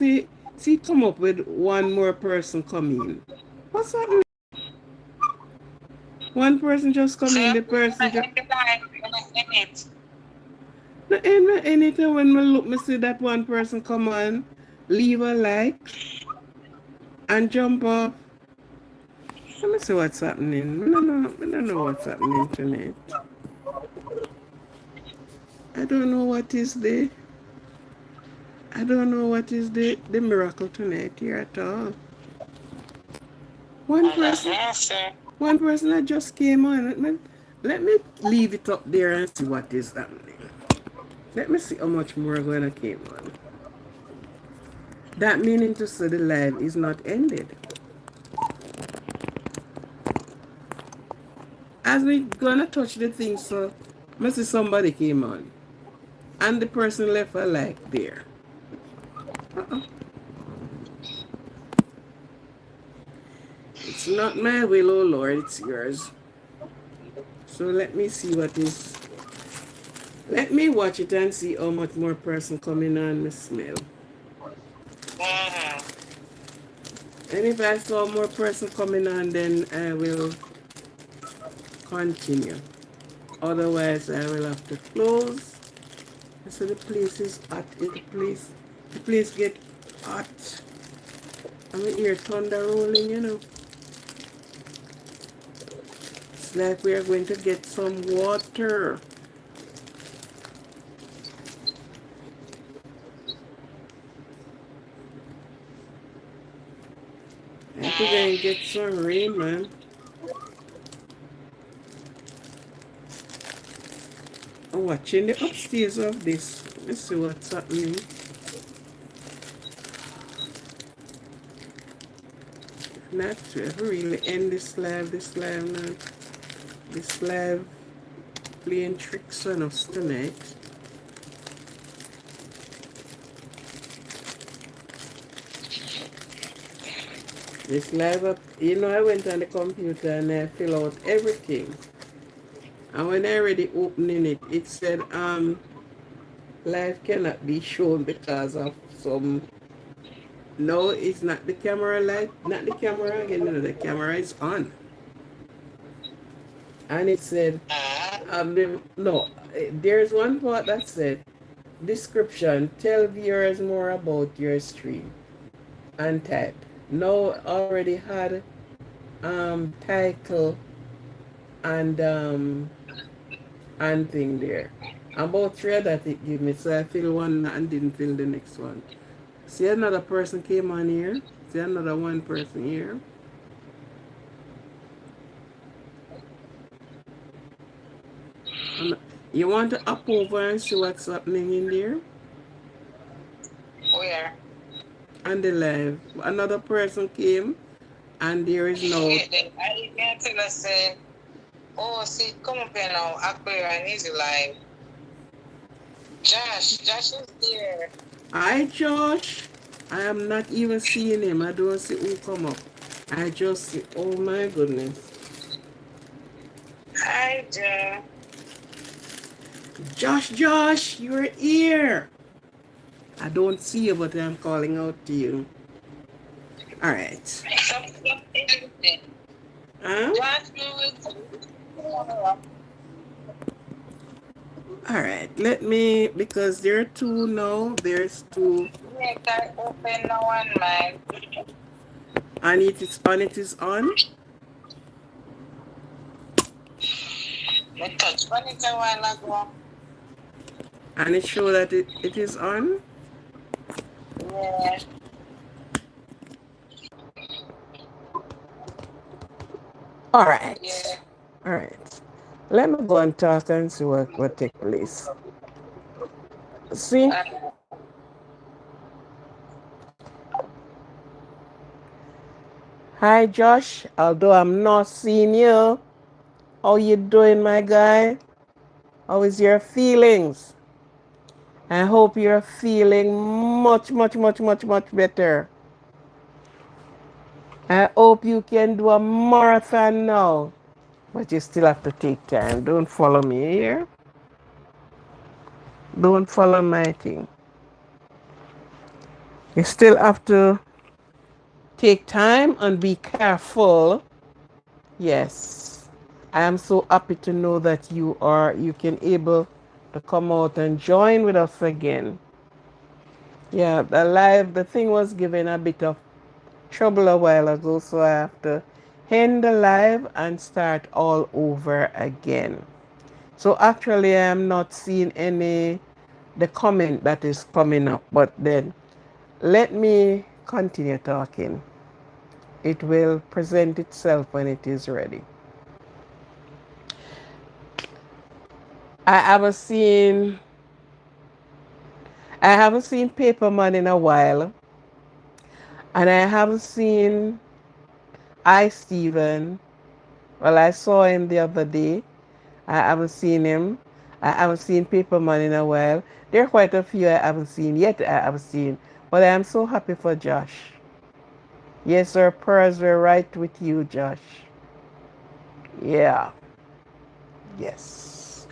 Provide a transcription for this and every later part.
See, come up with one more person come in. What's happening? One person just come So in, you're the person gonna just. end the life in it. Anytime when me look, me see that one person come on, leave a like, and jump off. Let me see what's happening. I don't know what's happening tonight. I don't know what is the. I don't know what is the miracle tonight here at all. One I got person, answer. one person that just came on. Let me leave it up there and see what is happening. Let me see how much more gonna came on. That meaning to say the live is not ended. As we gonna touch the thing, so I see somebody came on, and the person left a like there. Uh-uh. It's not my will, oh Lord, it's yours. So let me see what is. Let me watch it and see how much more person coming on me smell. Mm-hmm. And if I saw more person coming on, then I will continue. Otherwise, I will have to close. So the place is hot. The place get hot. I'm hear thunder rolling, you know. It's like we are going to get some water. I think we're going to get some rain, man. I'm watching the upstairs of this. Let's see what's happening. Not to really end this live now. This live playing tricks on us tonight. This live up, I went on the computer and I fill out everything. And when I already opening it, it said live cannot be shown because of some. No, it's not the camera light, not the camera again. No, the camera is on. And it said, no, there's one part that said, description, tell viewers more about your stream and type. No, already had title and thing there. About three that it gave me, so I fill one and didn't fill the next one. See another person came on here. See another one person here. And you want to up over and see what's happening in there? Where? And the live. Another person came and there is no. I can tell us say, oh, see, come up here now. Aquarian is live. Josh is there. Hi Josh. I am not even seeing him. I don't see who come up. I just see, oh my goodness. Hi, Josh. Josh, you're here. I don't see you, but I'm calling out to you. All right. Huh? All right. Let me, because there are two now. There's two. Make I open the one, man. And it is on. It is on. I touch one it a while ago. And it shows that it is on. Yeah. All right. Yeah. All right. Let me go and talk and see what take place. See? Hi, Josh. Although I'm not seeing you, how you doing, my guy? How is your feelings? I hope you're feeling much, much, much, much, much better. I hope you can do a marathon now. But you still have to take time. Don't follow me here. Don't follow my thing. You still have to take time and be careful. Yes. I am so happy to know that you can able to come out and join with us again. Yeah, the thing was given a bit of trouble a while ago, so I have to end the live and start all over again. So actually I am not seeing any the comment that is coming up, but then let me continue talking. It will present itself when it is ready. I haven't seen I haven't seen Paperman in a while, and I haven't seen Steven. Well, I saw him the other day. I haven't seen him. I haven't seen Paperman in a while. There are quite a few I haven't seen yet. I haven't seen, but I am so happy for Josh. Yes, our prayers were right with you, Josh. Yeah. Yes.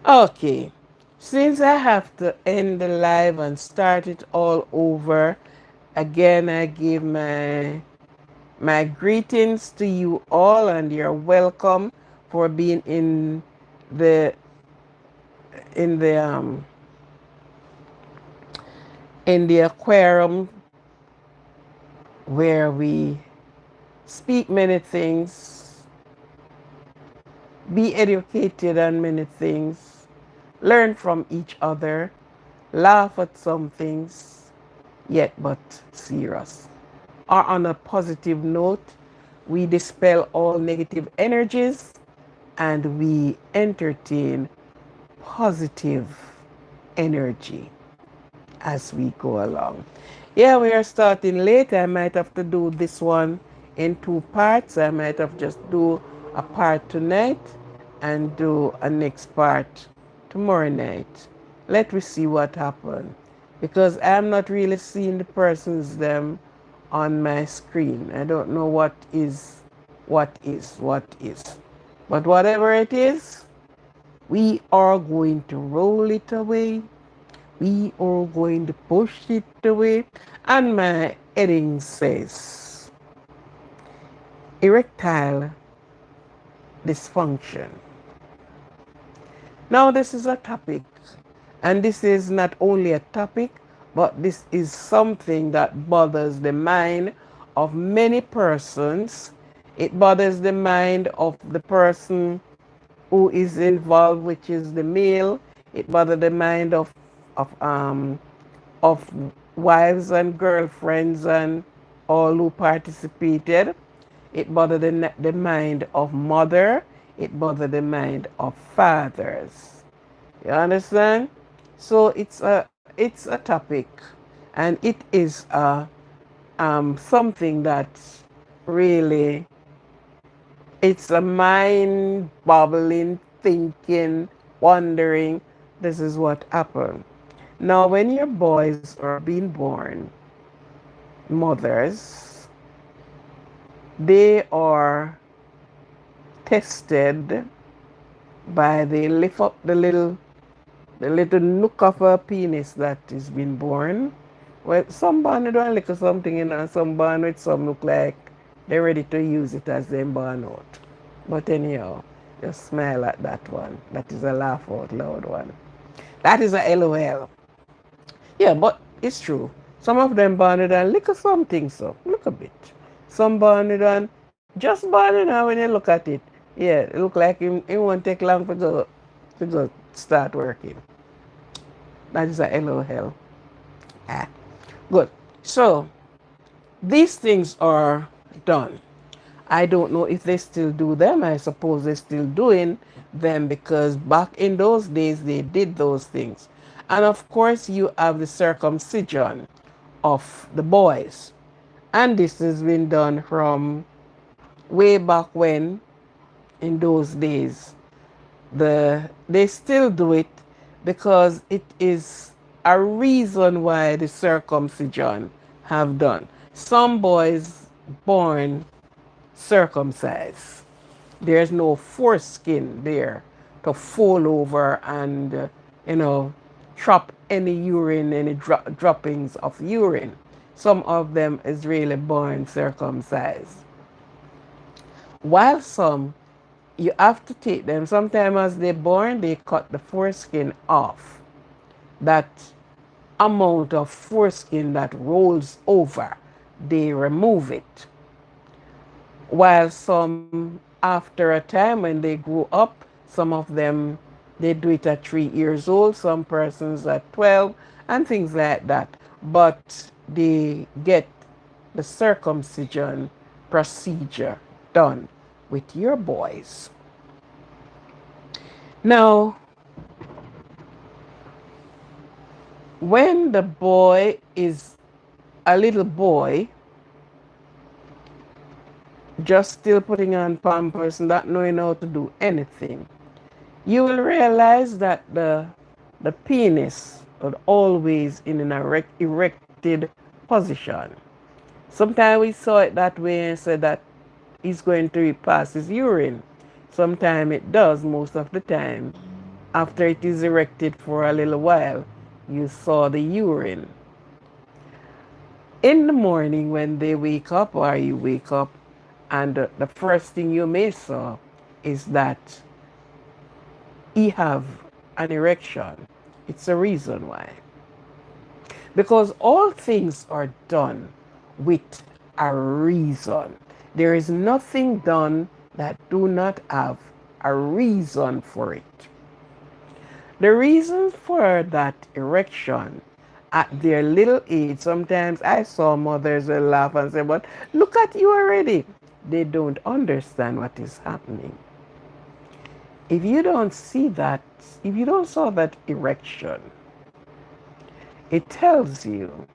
Okay. Since I have to end the live and start it all over, again I give my greetings to you all, and you're welcome for being the in the um in the aquarium, where we speak many things, be educated on many things, learn from each other, laugh at some things, yet but serious. Or on a positive note, we dispel all negative energies and we entertain positive energy as we go along. Yeah, we are starting late. I might have to do this one in two parts. I might have just do a part tonight and do a next part tomorrow night. Let me see what happens, because I'm not really seeing the persons them on my screen. I don't know what is. But whatever it is, we are going to roll it away. We are going to push it away. And my heading says erectile dysfunction. Now, this is a topic, and this is not only a topic, but this is something that bothers the mind of many persons. It bothers the mind of the person who is involved, which is the male. It bothers the mind of um of wives and girlfriends and all who participated. It bothered the mind of mother. It bothered the mind of fathers. You understand? So it's a topic, and it is something that's really, it's a mind boggling thinking, wondering. This is what happened. Now, when your boys are being born, mothers, they are tested by they lift up the little nook of a penis that is being born. Well, some born don't look at something in, and some born with some look like they're ready to use it as they born out. But anyhow, just smile at that one. That is a laugh out loud one. That is a LOL. Yeah, but it's true. Some of them born it and look at something, so look a bit. Some born it and just born it, and when you look at it, yeah, it look like it won't take long to go start working. That is a LOL. Ah, good. So these things are done. I don't know if they still do them. I suppose they're still doing them, because back in those days they did those things. And of course, you have the circumcision of the boys. And this has been done from way back when, in those days. They still do it because it is a reason why the circumcision have done. Some boys born circumcised. There's no foreskin there to fall over and, drop any urine, any droppings of urine. Some of them is really born circumcised. While some, you have to take them. Sometimes as they're born, they cut the foreskin off. That amount of foreskin that rolls over, they remove it. While some, after a time when they grow up, some of them, they do it at 3 years old, some persons at 12, and things like that. But they get the circumcision procedure done with your boys. Now, when the boy is a little boy, just still putting on pampers and not knowing how to do anything, you will realize that the penis is always in an erected position. Sometimes we saw it that way and said that he's going to pass his urine. Sometimes it does, most of the time. After it is erected for a little while, you saw the urine. In the morning when they wake up or you wake up, and the first thing you may saw is that he have an erection. It's a reason why. Because all things are done with a reason. There is nothing done that do not have a reason for it. The reason for that erection at their little age, sometimes I saw mothers will laugh and say, but look at you already. They don't understand what is happening. If you don't see that, if you don't saw that erection, it tells you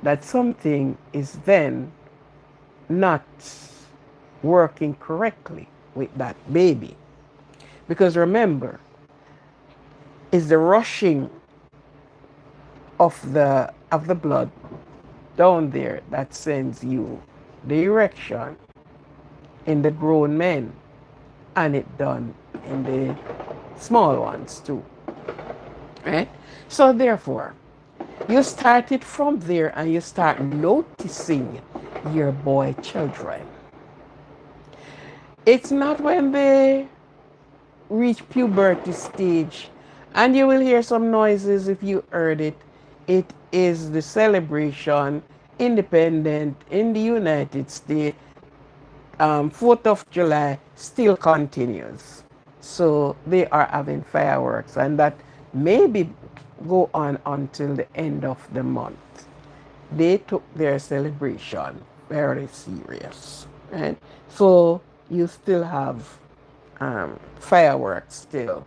that something is then not working correctly with that baby. Because remember, it's the rushing of the blood down there that sends you the erection in the grown men, and it done in the small ones too. Right? So therefore, you start it from there and you start noticing your boy children. It's not when they reach puberty stage, and you will hear some noises if you heard it. It is the celebration, independent in the United States. 4th of July still continues. So they are having fireworks, and that maybe go on until the end of the month. They took their celebration very serious, right? So you still have fireworks still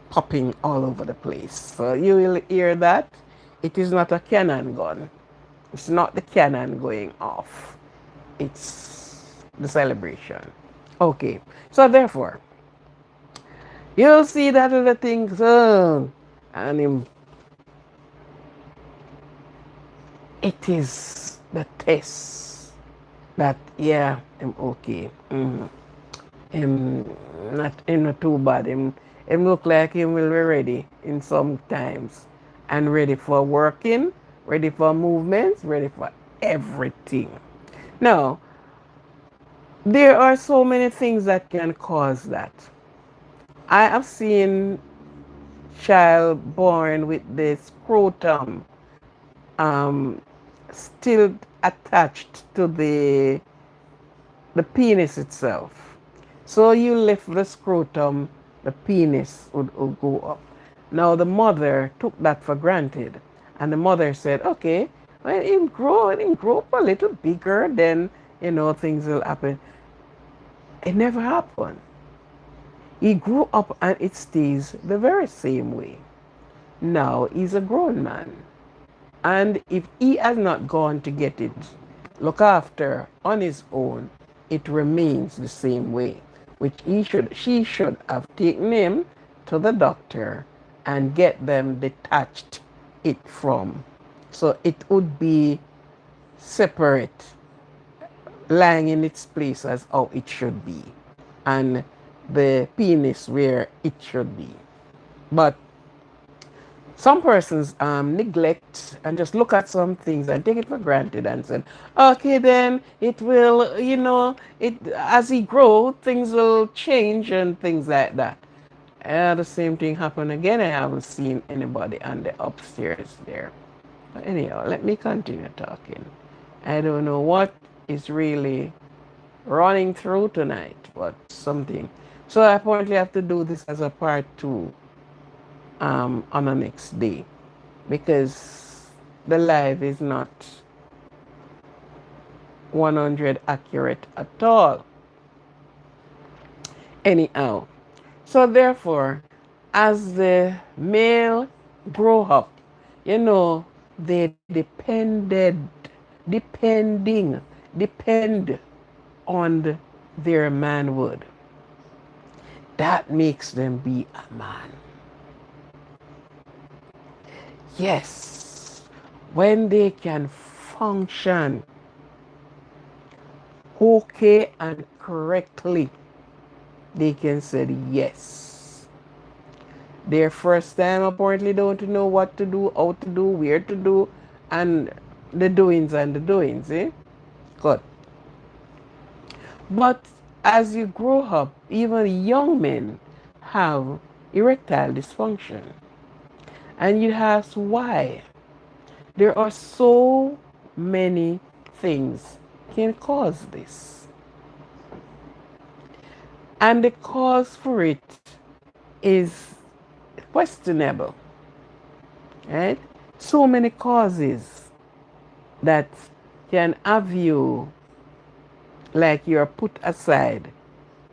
popping all over the place. So you will hear that. It is not a cannon gun. It's not the cannon going off. It's the celebration. Okay. So therefore, you'll see that other things, and it is the test that, yeah, I'm okay. Him not too bad. Him look like him will be ready in some times, and ready for working, ready for movements, ready for everything. Now, there are so many things that can cause that. I have seen child born with the scrotum still attached to the penis itself. So you lift the scrotum, the penis would go up. Now the mother took that for granted, and the mother said, okay, when it grow up a little bigger, then things will happen. It never happened. He grew up and it stays the very same way. Now he's a grown man. And if he has not gone to get it look after on his own, it remains the same way. Which she should have taken him to the doctor and get them detached it from. So it would be separate, lying in its place as how it should be, and the penis where it should be. But some persons neglect and just look at some things and take it for granted and say, okay, then it will, it as he grow, things will change and things like that. The same thing happened again. I haven't seen anybody on the upstairs there. But anyhow, let me continue talking. I don't know what is really running through tonight, but something. So I apparently have to do this as a part two on the next day because the live is not 100 accurate at all. Anyhow, so therefore, as the male grow up, they depend on their manhood. That makes them be a man. Yes, when they can function okay and correctly, they can say yes. Their first time apparently don't know what to do, how to do, where to do, and the doings and the doings, eh? Good. But as you grow up, even young men have erectile dysfunction. And you ask why? There are so many things can cause this. And the cause for it is questionable. Right? So many causes that can have you like you're put aside,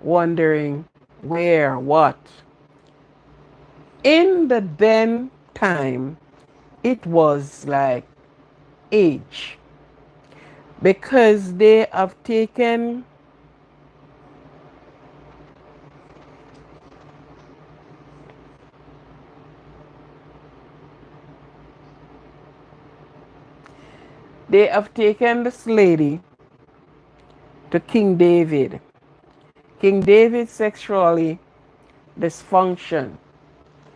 wondering where, what. In the then time, it was like age because they have taken this lady to King David. King David sexually dysfunction.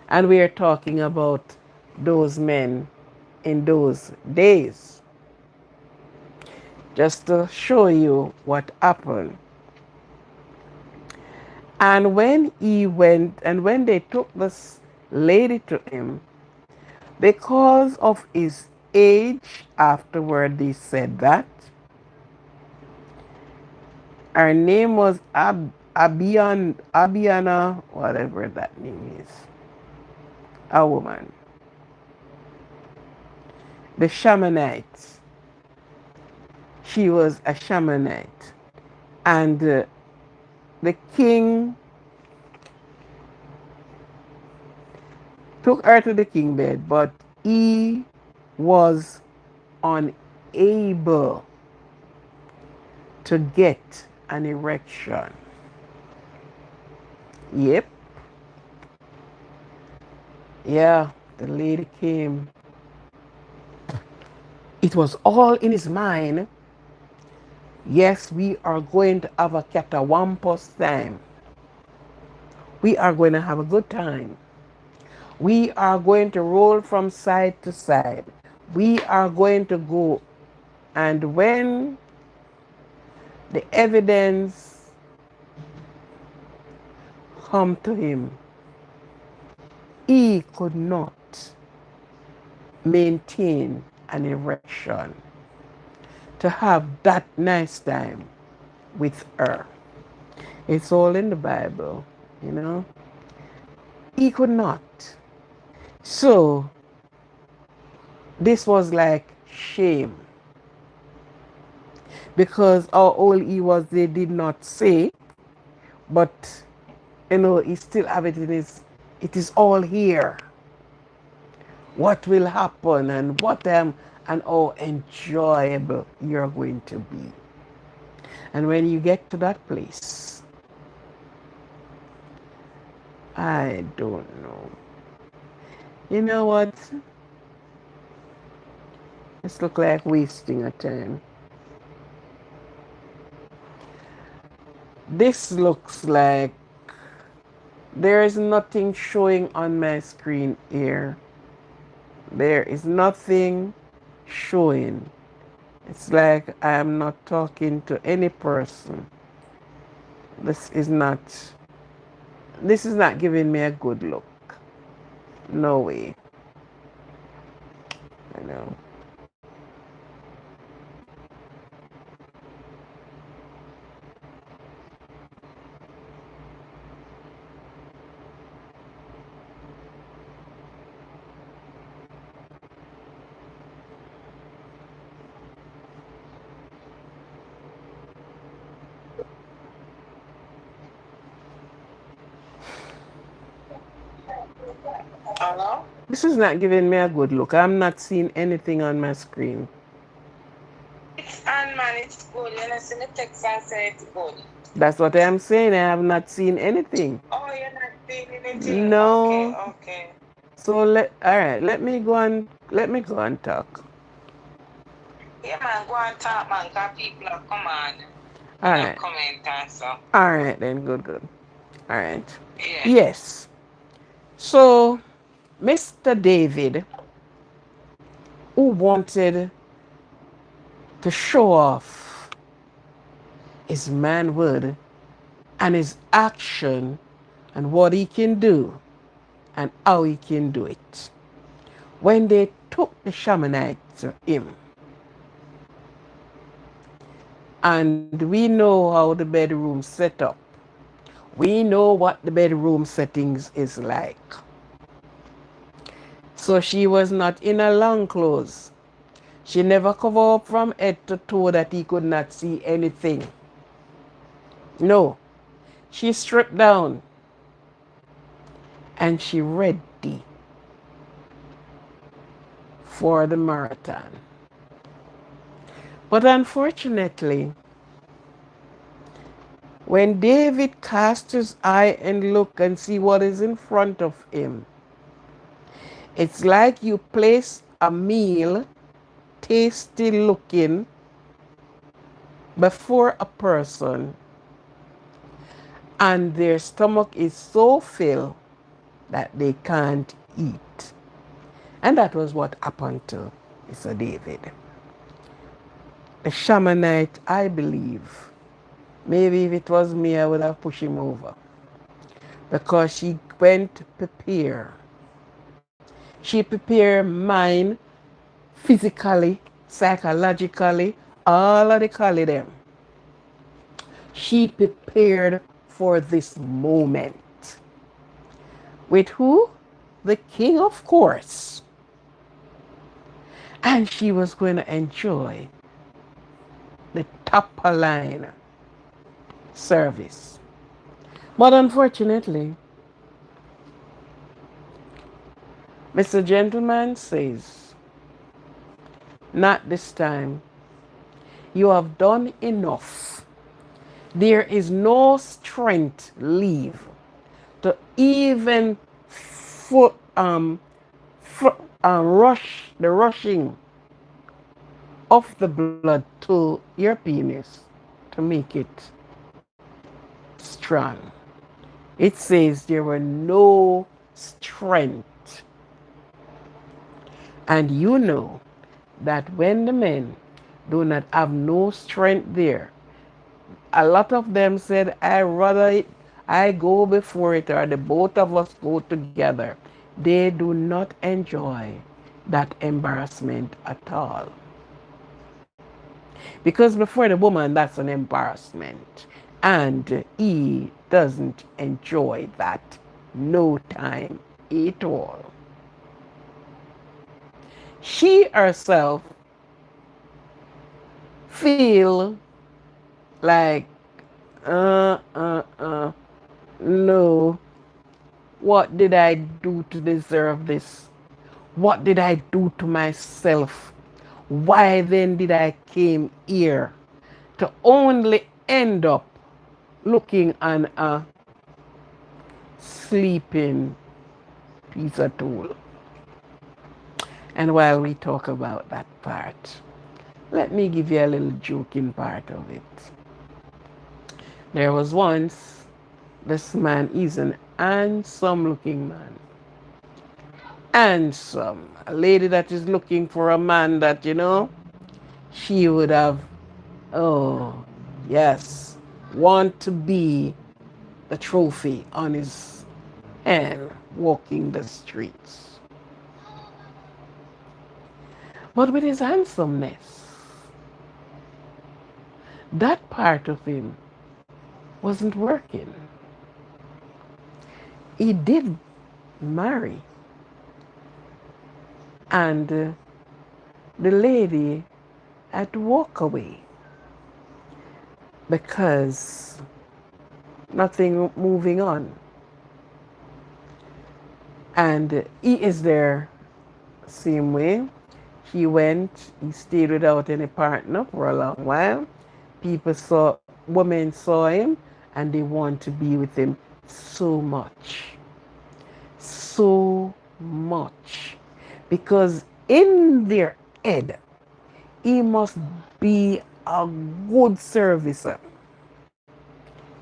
And we are talking about those men in those days. Just to show you what happened. And when he went, and when they took this lady to him, because of his age, afterward they said that, her name was Abiana, whatever that name is, a woman. The Shamanite. She was a Shamanite. And the king took her to the king bed, but he was unable to get an erection. Yep. Yeah, the lady came. It was all in his mind. Yes, we are going to have a catawampus time. We are going to have a good time. We are going to roll from side to side. We are going to go. And when the evidence come to him, he could not maintain an erection to have that nice time with her. It's all in the Bible, you know. He could not. So this was like shame. Because how old he was, they did not say, but he still have it in his, it is all here. What will happen and and how enjoyable you're going to be. And when you get to that place, I don't know. You know what? It's look like wasting a time. This looks like there is nothing showing on my screen here There is nothing showing. It's like I am not talking to any person. This is not this is not giving me a good look. No way. I know. Hello? This is not giving me a good look. I'm not seeing anything on my screen. It's on, man. It's good. You know, see the text and say it's good. That's what I'm saying. I have not seen anything. Oh, you're not seeing anything? Okay, No. okay. So all right, let me go and talk. Yeah, man, go and talk, man, because people are come on. All You know, right. comment and so. All right then, good. All right. Yeah. Yes. So Mr. David, who wanted to show off his manhood and his action and what he can do and how he can do it. When they took the shamanite to him, and we know how the bedroom set up, we know what the bedroom settings is like. So she was not in a long clothes. She never covered up from head to toe that he could not see anything. No, she stripped down and she ready for the marathon. But unfortunately, when David cast his eye and look and see what is in front of him, it's like you place a meal, tasty looking, before a person and their stomach is so filled that they can't eat. And that was what happened to Mr. David. The shamanite, I believe, maybe if it was me, I would have pushed him over. Because she went prepare. She prepared mind, physically, psychologically, all of the call them. She prepared for this moment. With who? The king, of course. And she was going to enjoy the top line service. But unfortunately, Mr. Gentleman says, not this time. You have done enough. There is no strength leave to even rushing of the blood to your penis to make it strong. It says there were no strength. And you know that when the men do not have no strength there, a lot of them said, I go before it, or the both of us go together. They do not enjoy that embarrassment at all. Because before the woman, that's an embarrassment. And he doesn't enjoy that no time at all. She herself feel like, uh, uh, uh, no, what did I do to deserve this? What did I do to myself? Why then did I came here to only end up looking on a sleeping piece of tool? And while we talk about that part, let me give you a little joking part of it. There was once this man, he's an handsome looking man. handsome, a lady that is looking for a man that, she would have, oh, yes, want to be the trophy on his hand walking the streets. But with his handsomeness, that part of him wasn't working. He did marry, and the lady had to walk away because nothing moving on. And he is there same way. He went, he stayed without any partner for a long while. Women saw him and they want to be with him so much. So much. Because in their head, he must be a good servicer.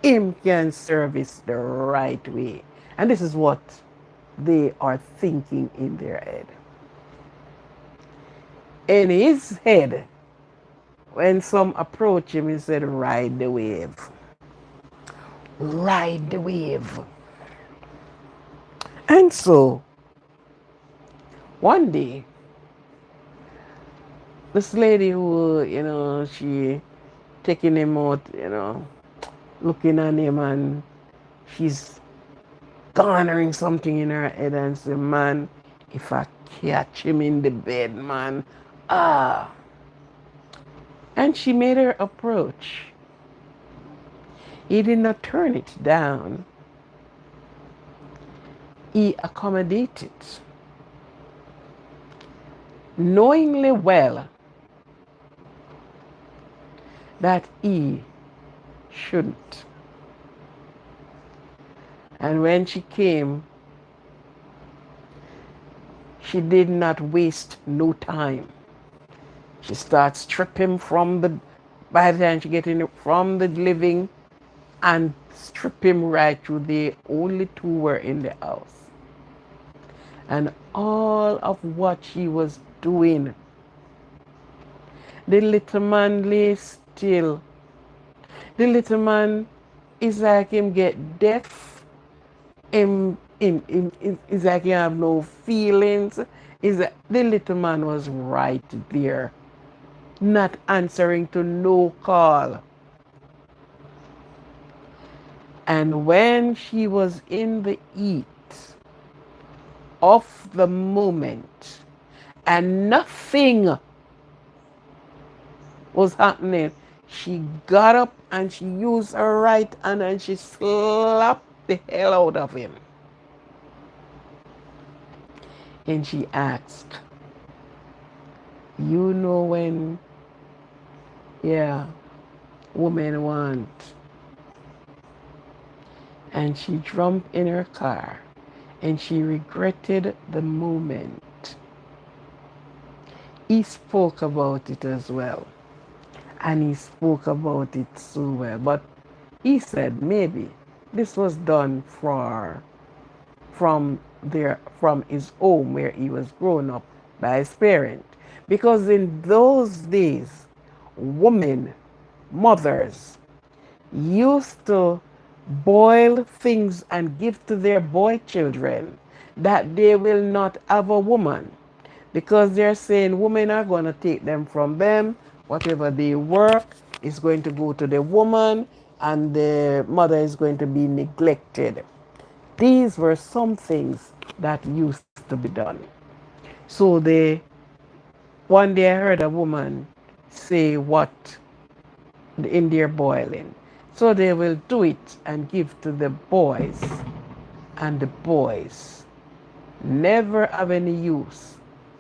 Him can service the right way. And this is what they are thinking in their head. In his head, when some approach him, he said, ride the wave. Ride the wave. And so, one day, this lady who, she taking him out, looking at him, and she's garnering something in her head and say, man, if I catch him in the bed, man, ah. And she made her approach. He did not turn it down. He accommodated, knowingly well that he shouldn't. And when she came, she did not waste no time. She starts stripping by the time she get in from the living and strip him right through. The only two were in the house. And all of what she was doing, the little man lay still. The little man is like him get deaf. It's like he have no feelings. The little man was right there, not answering to no call. And when she was in the heat of the moment and nothing was happening, she got up and she used her right hand and she slapped the hell out of him. And she asked, you know when, women want. And she jumped in her car and she regretted the moment. He spoke about it as well. And he spoke about it so well. But he said maybe this was done from his home where he was grown up by his parent. Because in those days, women, mothers, used to boil things and give to their boy children that they will not have a woman. Because they're saying women are going to take them from them. Whatever they work is going to go to the woman and the mother is going to be neglected. These were some things that used to be done. So one day I heard a woman say what in their boiling. So they will do it and give to the boys. And the boys never have any use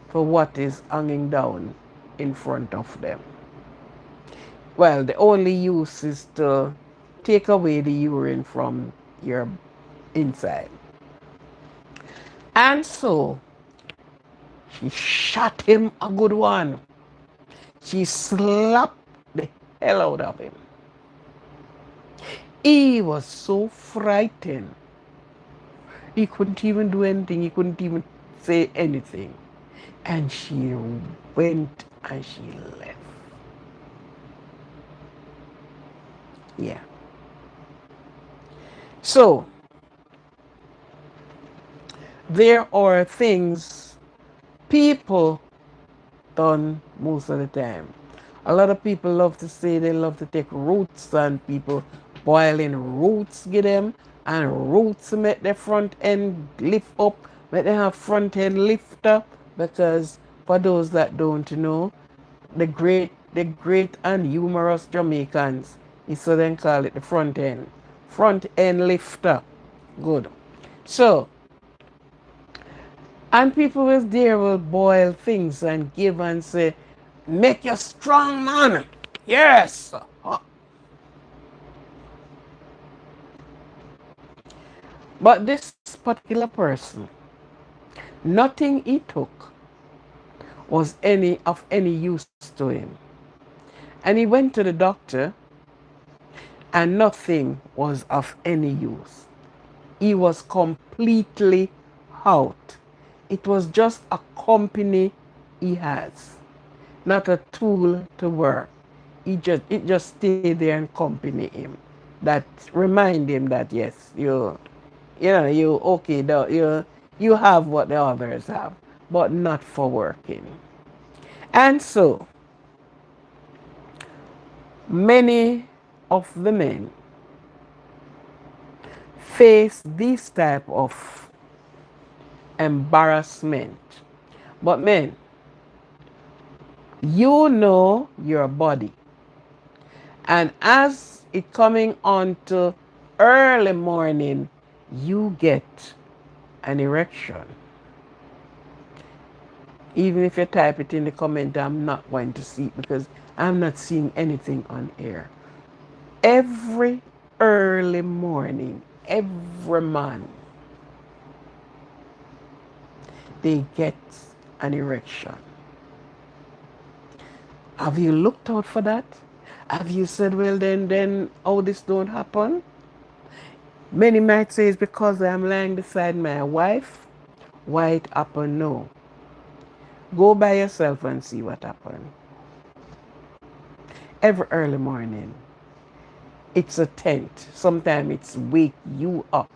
for what is hanging down in front of them. Well, the only use is to take away the urine from your inside. And so she shot him a good one. She slapped the hell out of him. He was so frightened. He couldn't even do anything. He couldn't even say anything. And she went and she left. Yeah. So there are things people done most of the time. A lot of people love to say they love to take roots, and people boiling roots get them, and roots make their front end lift up, make them have front end lifter, because for those that don't know, the great and humorous Jamaicans, is so they call it the front end lifter. Good. So, and people was there will boil things and give and say, make you strong, man. Yes. But this particular person, nothing he took was any use to him. And he went to the doctor, and nothing was of any use. He was completely out. It was just a company he has, not a tool to work. It just stayed there and accompany him. That remind him that yes, you okay, you have what the others have, but not for working. And so many of the men face this type of embarrassment. But men, you know your body. And as it coming on to early morning, you get an erection. Even if you type it in the comment, I'm not going to see it because I'm not seeing anything on air. Every early morning, every man, they get an erection. Have you looked out for that? Have you said, well, then, oh, this don't happen? Many might say it's because I'm lying beside my wife. Why it happen? No. Go by yourself and see what happened. Every early morning, it's a tent. Sometimes it's wake you up.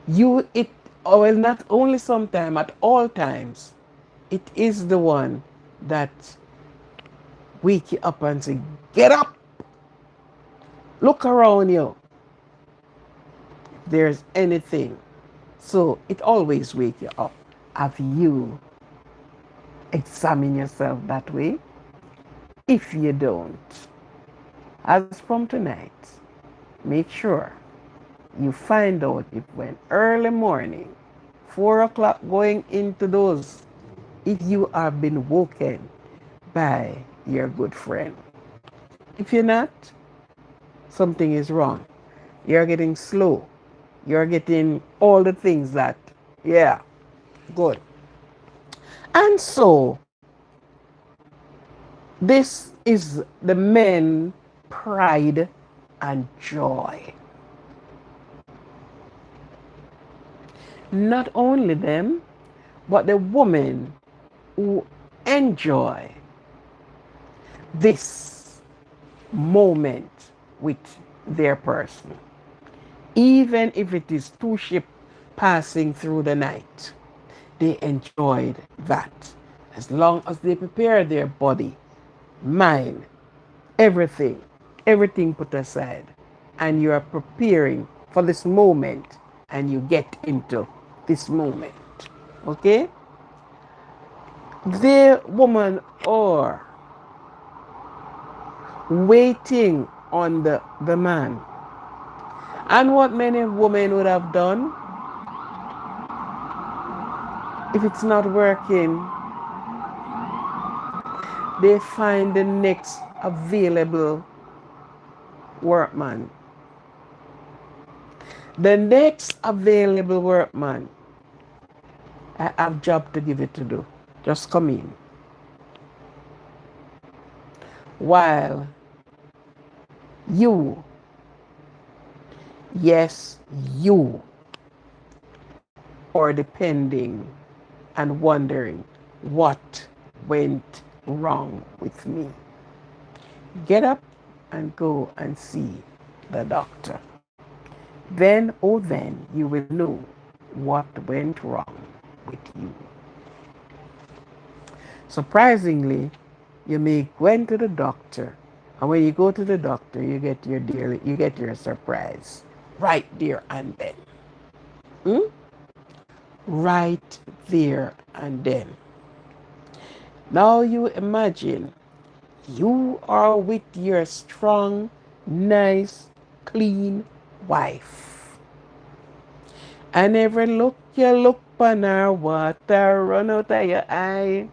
Well, not only sometimes, at all times, it is the one that wake you up and say, get up, look around you. If there's anything. So it always wake you up. Have you examined yourself that way? If you don't, as from tonight, make sure you find out if when early morning, 4 o'clock going into those, if you have been woken by your good friend. If you're not, something is wrong. You're getting slow. You're getting all the things that, yeah, good. And so, this is the men pride and joy. Not only them, but the women who enjoy this moment with their person. Even if it is two ships passing through the night, they enjoyed that. As long as they prepare their body, mind, everything put aside, and you are preparing for this moment, and you get into this moment. Okay? The woman are waiting on the man. And what many women would have done, if it's not working, they find the next available workman. The next available workman, I have job to give it to do. Just come in. While you, yes, you, or depending and wondering what went wrong with me. Get up and go and see the doctor. Then, oh, then you will know what went wrong with you. Surprisingly, you may go to the doctor, and when you go to the doctor, you get your surprise right there and then. Hmm? Right there and then. Now you imagine you are with your strong, nice, clean wife. And every look you look on her, water run out of your eye.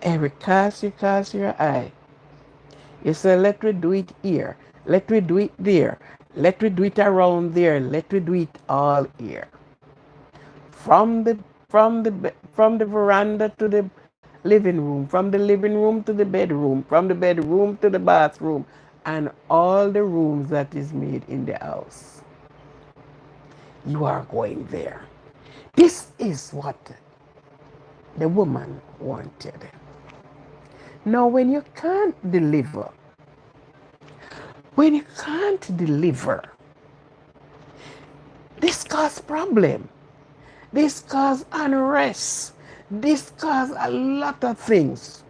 Every cast your eye. You say, let me do it here. Let me do it there. Let me do it around there. Let me do it all here. From the from the veranda to the living room, from the living room to the bedroom, from the bedroom to the bathroom, and all the rooms that is made in the house. You are going there. This is what the woman wanted. Now, when you can't deliver, this causes problem. This causes unrest. This causes a lot of things.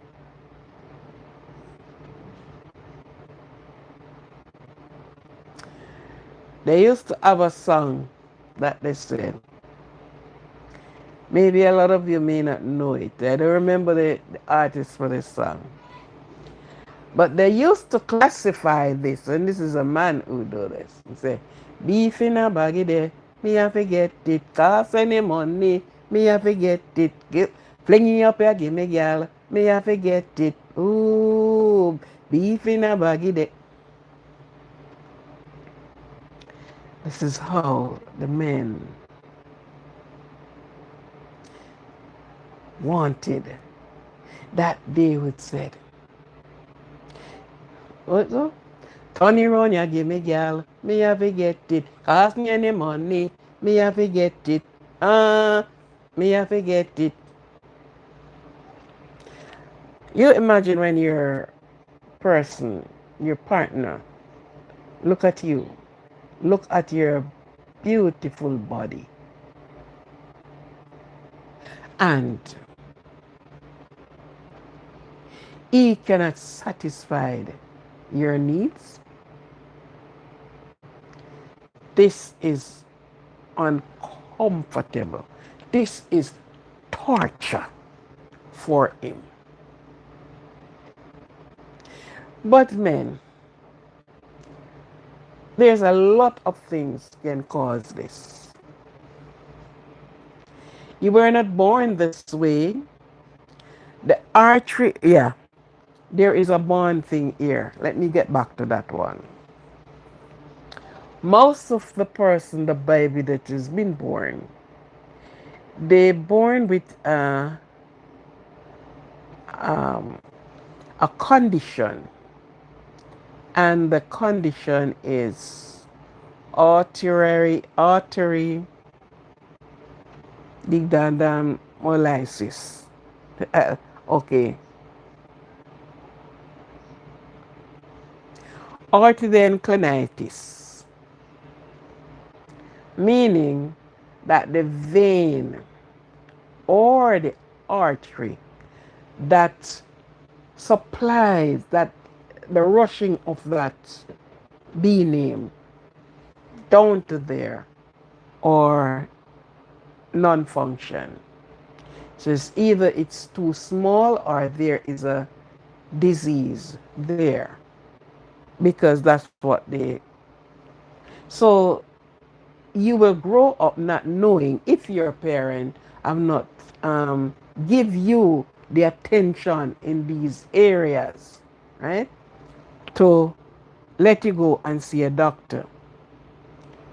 They used to have a song that they said. Maybe a lot of you may not know it. I don't remember the artist for this song. But they used to classify this, and this is a man who do this. He say, beef in a baggy there, me have to get it. Cost any money, me have to get it. Flinging up here, give me gal, me have to get it. Ooh, beef in a baggy there. This is how the men wanted that they would say, what so? Turn around, you give me gal, me have to get it. Cost me any money, me have to get it. Me have to get it. You imagine when your person, your partner, look at you, look at your beautiful body, and he cannot satisfy your needs. This is uncomfortable. This is torture for him. But men, there's a lot of things can cause this. You were not born this way. The artery, yeah, there is a born thing here. Let me get back to that one. Most of the person, the baby that has been born, they're born with a condition, and the condition is artery digdandamolysis. Okay. Arterionclinitis, meaning that the vein or the artery that supplies that the rushing of that being down to there or non-function. So it's either it's too small or there is a disease there, because that's what they. So you will grow up not knowing if your parent have not give you the attention in these areas, right? To let you go and see a doctor.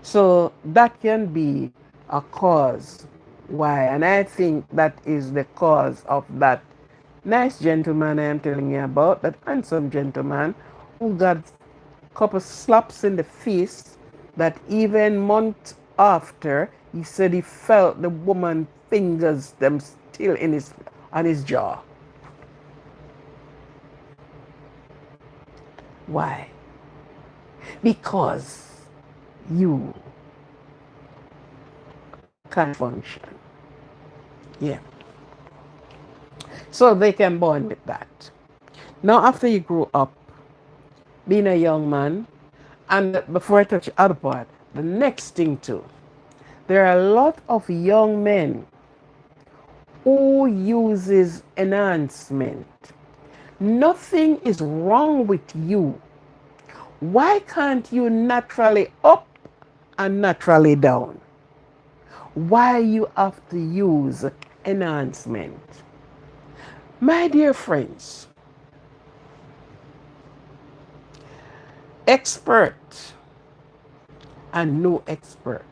So that can be a cause why, and I think that is the cause of that nice gentleman I am telling you about, that handsome gentleman who got a couple slaps in the face, that even months after he said he felt the woman fingers them still in his on his jaw. Why? Because you can't function. Yeah. So they can bond with that. Now, after you grow up, being a young man, and before I touch the other part, the next thing too, there are a lot of young men who uses enhancement. Nothing is wrong with you. Why can't you naturally up and naturally down? Why you have to use enhancement? My dear friends, expert and no expert,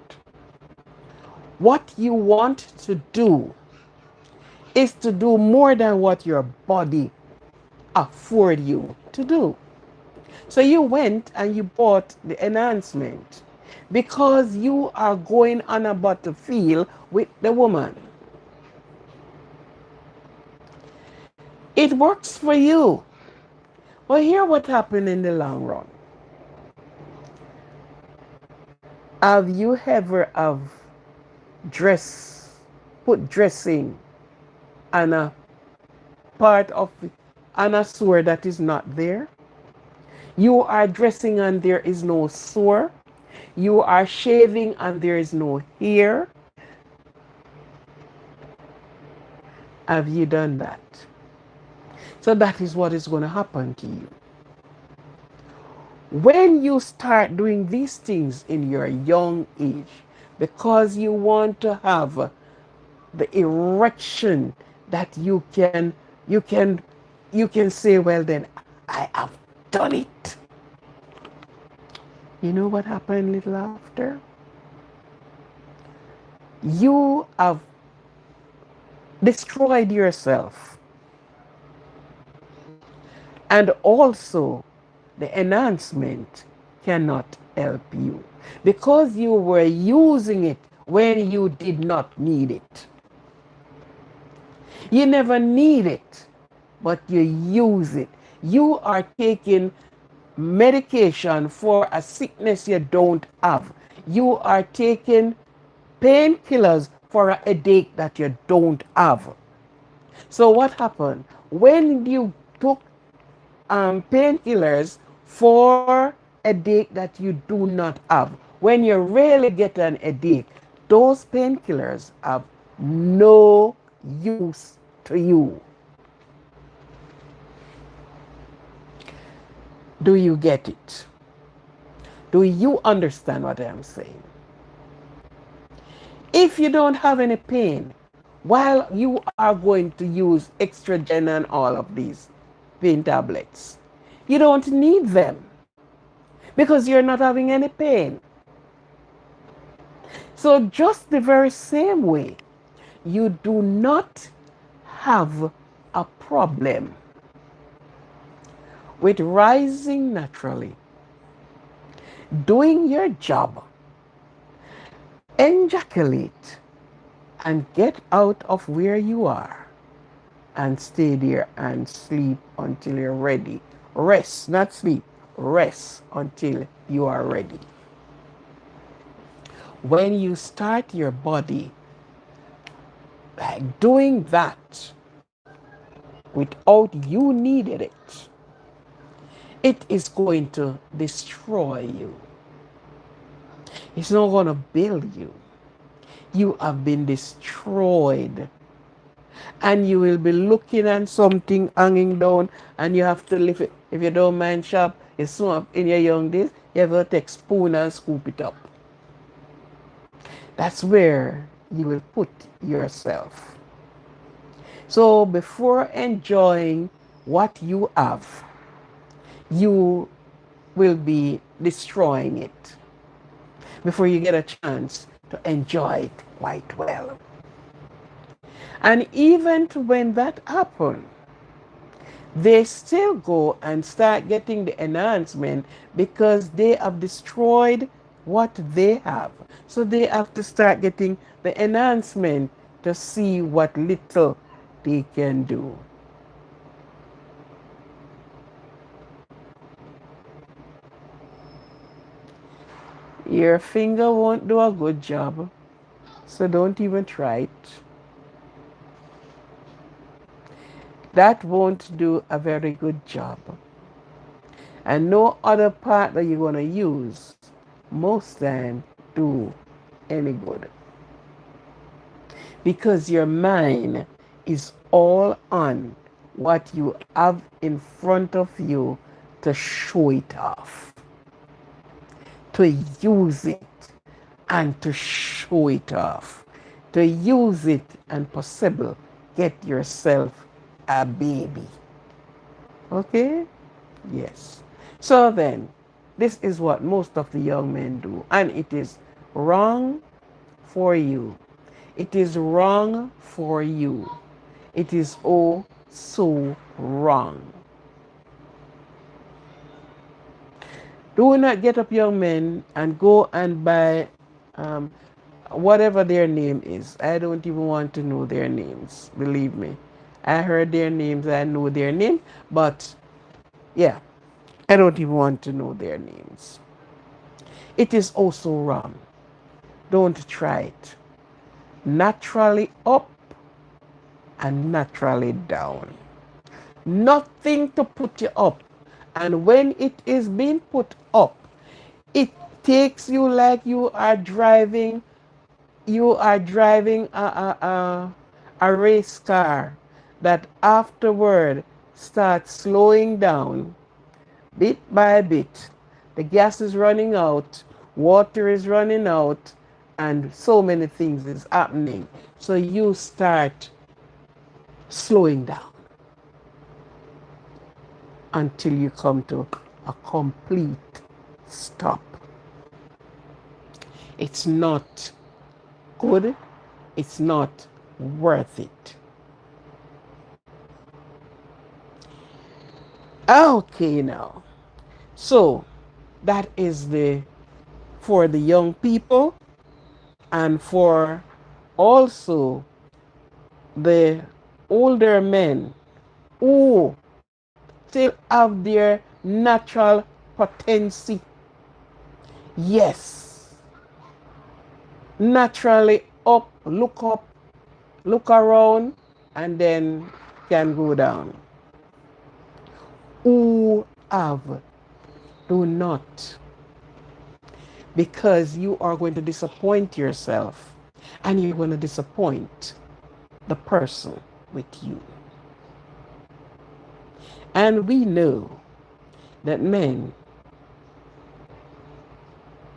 what you want to do is to do more than what your body afford you to do. So you went and you bought the enhancement because you are going on a battlefield with the woman. It works for you. But here what happened in the long run. Have you ever put dressing on a part of on a sore that is not there? You are dressing and there is no sore. You are shaving and there is no hair. Have you done that? So that is what is going to happen to you. When you start doing these things in your young age, because you want to have the erection that you can say, well then, I have done it. You know what happened little after? You have destroyed yourself. And also, the enhancement cannot help you because you were using it when you did not need it. You never need it, but you use it. You are taking medication for a sickness you don't have. You are taking painkillers for a headache that you don't have. So what happened? When you took painkillers for a headache that you do not have, when you really get an headache, those painkillers have no use to you. Do you get it? Do you understand what I am saying? If you don't have any pain, while you are going to use estrogen and all of these pain tablets, you don't need them because you're not having any pain. So just the very same way, you do not have a problem with rising naturally, doing your job, ejaculate, and get out of where you are and stay there and sleep until you're ready. Rest, not sleep. Rest until you are ready. When you start your body like doing that without you needing it, it is going to destroy you. It's not going to build you. You have been destroyed. And you will be looking at something hanging down and you have to lift it. If you don't mind sharp, it's so in your young days, you have to take a spoon and scoop it up. That's where you will put yourself. So before enjoying what you have, you will be destroying it before you get a chance to enjoy it quite well. And even when that happens, they still go and start getting the enhancement because they have destroyed what they have. So they have to start getting the enhancement to see what little they can do. Your finger won't do a good job, so don't even try it. That won't do a very good job. And no other part that you're going to use most time do any good. Because your mind is all on what you have in front of you to show it off, to use it and to show it off, to use it and possible get yourself a baby. Okay? Yes. So then, this is what most of the young men do, and it is wrong for you. It is wrong for you. It is oh so wrong. Do not get up, young men, and go and buy whatever their name is. I don't even want to know their names, believe me. I heard their names, I know their name, but yeah, I don't even want to know their names. It is also wrong. Don't try it. Naturally up and naturally down. Nothing to put you up. And when it is being put up, it takes you like you are driving a race car that afterward starts slowing down bit by bit. The gas is running out, water is running out, and so many things is happening. So you start slowing down until you come to a complete stop. It's not good. It's not worth it. Okay, now. So that is for the young people and for also the older men who still have their natural potency. Yes. Naturally up, look around, and then can go down. Who have, do not, because you are going to disappoint yourself and you're going to disappoint the person with you. And we know that men,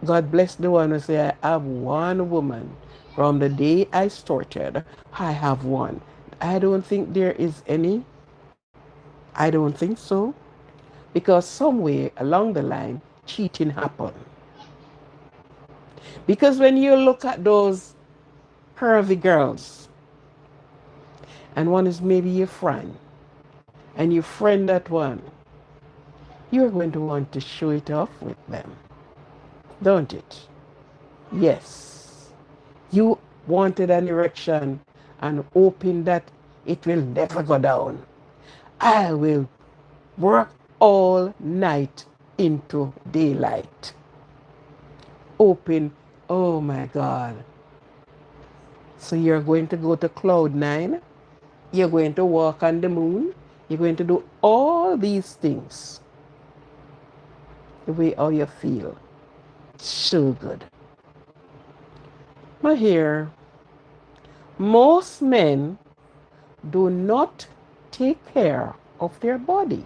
God bless the one who say, I have one woman. From the day I started, I have one. I don't think there is any. I don't think so. Because somewhere along the line, cheating happened. Because when you look at those curvy girls, and one is maybe your friend, and you friend that one, you're going to want to show it off with them, don't it? Yes. You wanted an erection and hoping that it will never go down. I will work all night into daylight. Hoping, oh my God. So you're going to go to cloud 9. You're going to walk on the moon. You're going to do all these things the way how you feel. So good. But here, most men do not take care of their body.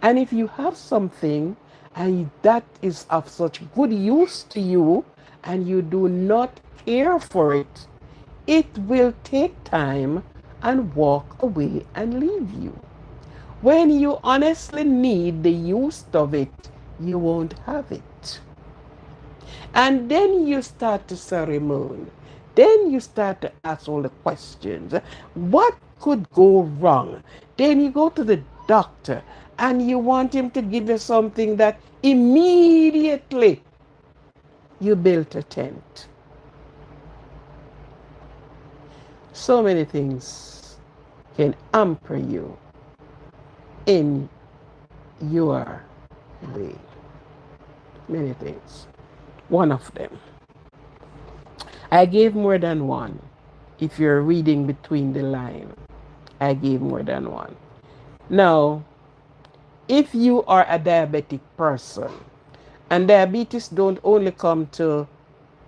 And if you have something and that is of such good use to you and you do not care for it, it will take time and walk away and leave you. When you honestly need the use of it, you won't have it. And then you start to ceremony. Then you start to ask all the questions. What could go wrong? Then you go to the doctor, and you want him to give you something that immediately you built a tent. So many things can hamper you in your way. Many things. One of them. I gave more than one. If you're reading between the line, I gave more than one. Now, if you are a diabetic person, and diabetes don't only come to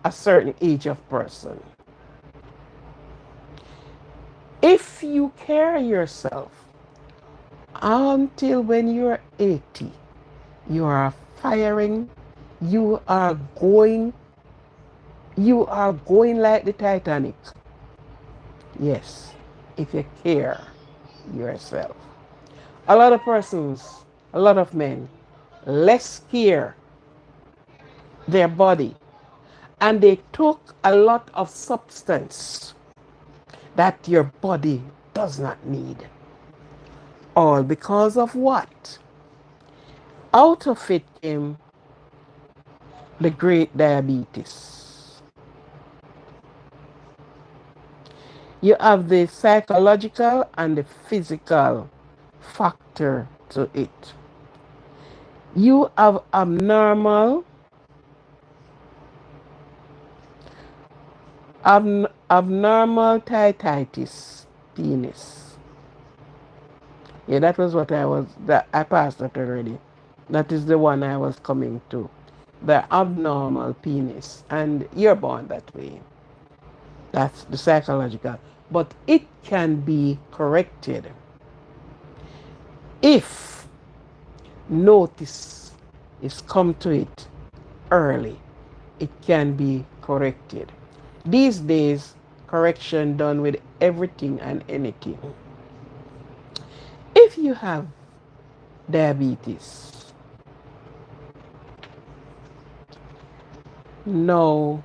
a certain age of person. If you carry yourself until when you're 80, you are firing, you are going like the Titanic. Yes, if you care yourself. A lot of persons, a lot of men, less care their body, and they took a lot of substance that your body does not need. All because of what? Out of it came the great diabetes. You have the psychological and the physical factor to it. You have abnormal titis penis. Yeah, that was what I passed that already. That is the one I was coming to. The abnormal penis. And you're born that way. That's the psychological. But it can be corrected if notice is come to it early. It can be corrected. These days, correction done with everything and anything. If you have diabetes, now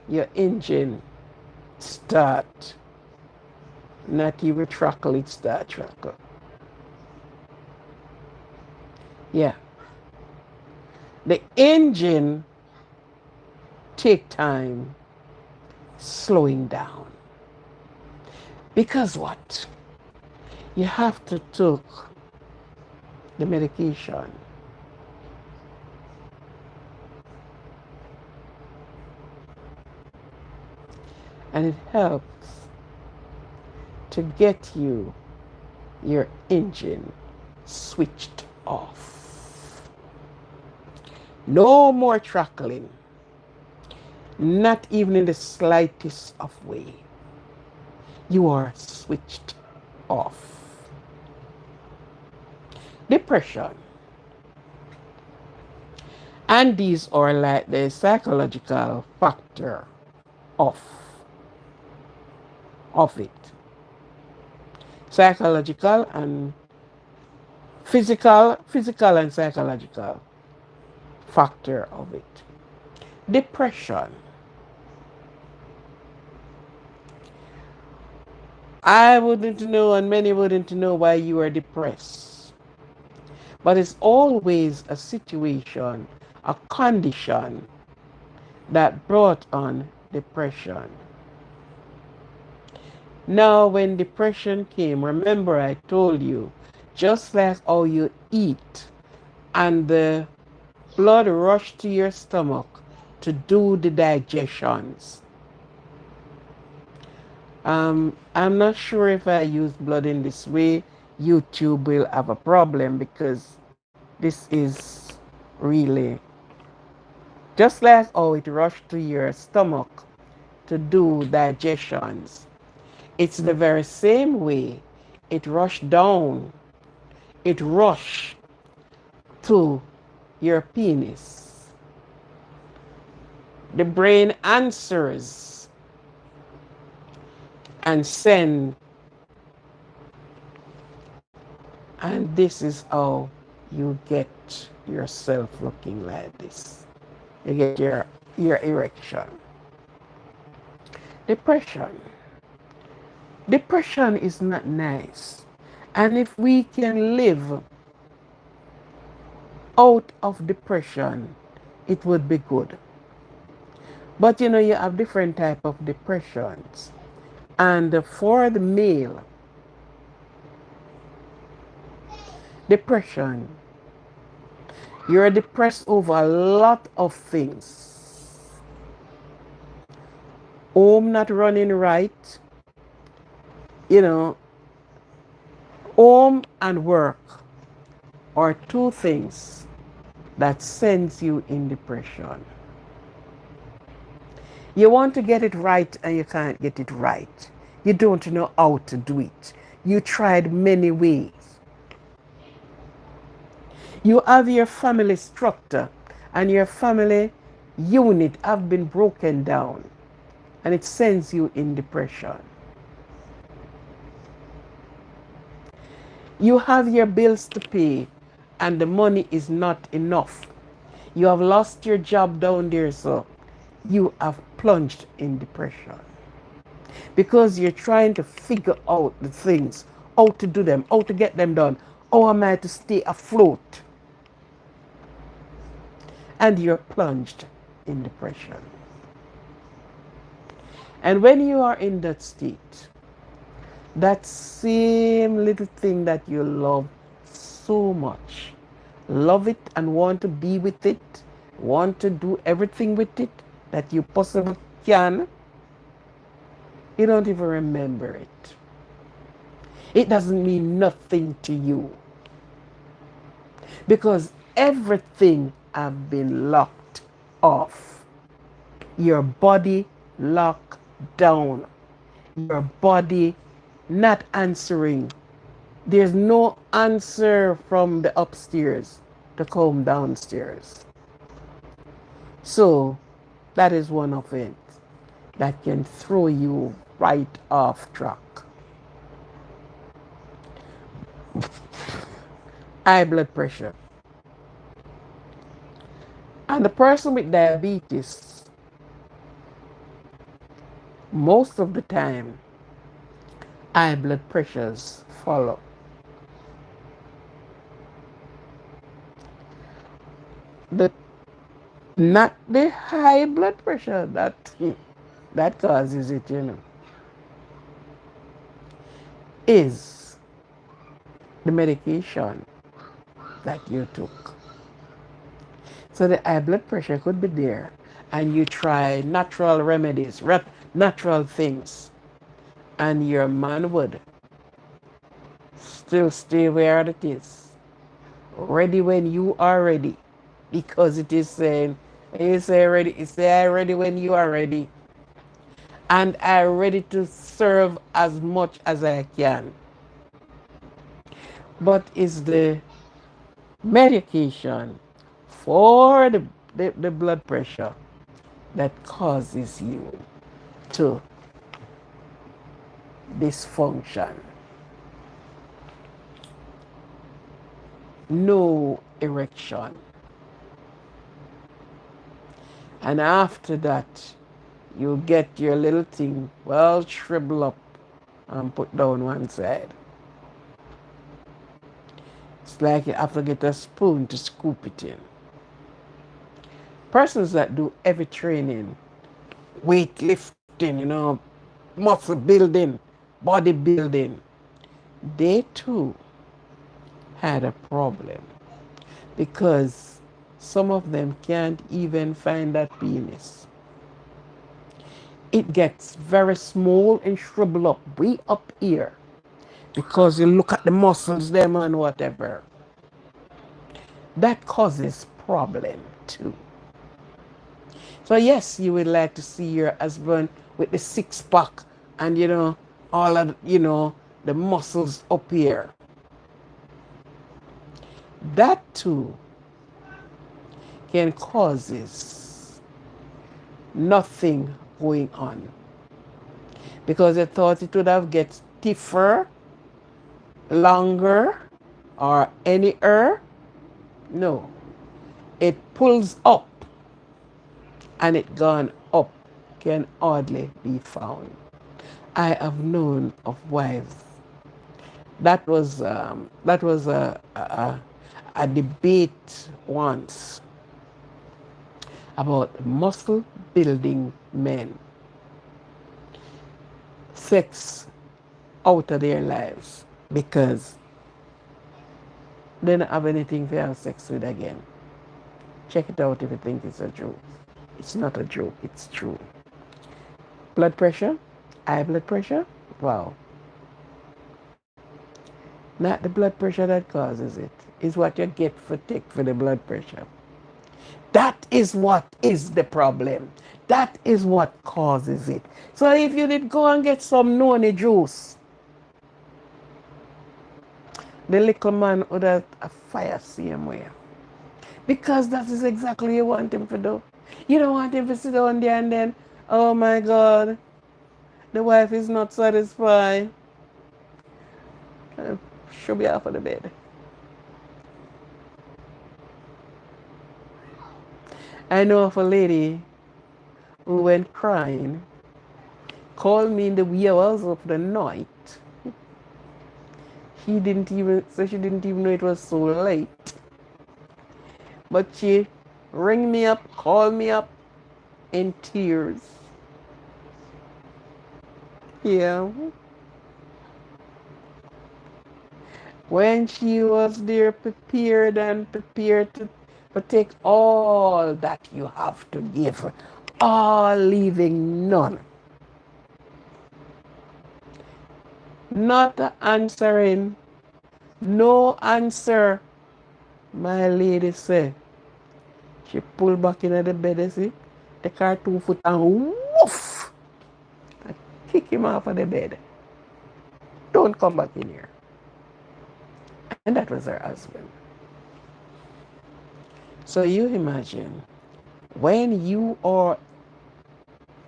your engine start, not even truckle, it start truckle. Yeah. The engine take time slowing down. Because what? You have to take the medication. And it helps to get your engine switched off. No more truckling. Not even in the slightest of way. You are switched off. Depression. And these are like the psychological factor of it. Psychological and physical and psychological factor of it. Depression. I wouldn't know, and many wouldn't know why you are depressed. But it's always a situation, a condition that brought on depression. Now, when depression came, remember I told you, just like how you eat and the blood rush to your stomach to do the digestions. I'm not sure if I use blood in this way, YouTube will have a problem because this is really just like how it rushed to your stomach to do digestions. It's the very same way it rushed down. It rushed to your penis. The brain answers and send. And this is how you get yourself looking like this. You get your erection. Depression. Depression is not nice. And if we can live out of depression, it would be good. But you know, you have different type of depressions. And for the male, depression, you're depressed over a lot of things. Home not running right, you know, home and work are two things that sends you in depression. You want to get it right and you can't get it right. You don't know how to do it. You tried many ways. You have your family structure and your family unit have been broken down and it sends you in depression. You have your bills to pay and the money is not enough. You have lost your job down there, so you have plunged in depression because you're trying to figure out the things, how to do them, how to get them done, how am I to stay afloat, and you're plunged in depression. And when you are in that state, that same little thing that you love so much, love it and want to be with it, want to do everything with it that you possibly can, you don't even remember it. It doesn't mean nothing to you because everything have been locked off. Your body locked down. Your body not answering. There's no answer from the upstairs to come downstairs. So that is one of it that can throw you right off track. High blood pressure. And the person with diabetes, most of the time, high blood pressures follow. The not the high blood pressure that causes it, you know, is the medication that you took. So the high blood pressure could be there, and you try natural remedies, natural things, and your man would still stay where it is, ready when you are ready, because it is saying, you say ready, you say I ready when you are ready, and I ready to serve as much as I can. But it's the medication for the blood pressure that causes you to dysfunction. No erection. And after that, you get your little thing well shriveled up and put down one side. It's like you have to get a spoon to scoop it in. Persons that do heavy training, weightlifting, you know, muscle building, body building, they too had a problem because some of them can't even find that penis. It gets very small and shriveled up way up here because you look at the muscles them and whatever. That causes problem too. So yes, you would like to see your husband with the six pack and you know all of the muscles up here. That too can causes nothing going on because they thought it would have get stiffer, longer, or anywhere. No, it pulls up and it gone up can hardly be found. I have known of wives That was a debate once about muscle building men, sex out of their lives because they don't have anything to have sex with again. Check it out if you think it's a joke. It's not a joke, it's true. Blood pressure, high blood pressure, wow. Not the blood pressure that causes it, it's what you get for take for the blood pressure. That is what is the problem. That is what causes it. So if you did go and get some noni juice, the little man would have a fire same way. Because that is exactly what you want him to do. You don't want him to sit down there and then, oh my God, the wife is not satisfied. Should be off of the bed. I know of a lady who went crying, called me in the wee hours of the night. She didn't even know it was so late. But she rang me up, called me up in tears. Yeah. When she was there prepared and prepared to take all that you have to give, all leaving none. Not answering, no answer. My lady said, she pulled back into the bed, you see, take her 2 foot and woof, and kick him off of the bed. Don't come back in here. And that was her husband. So you imagine when you are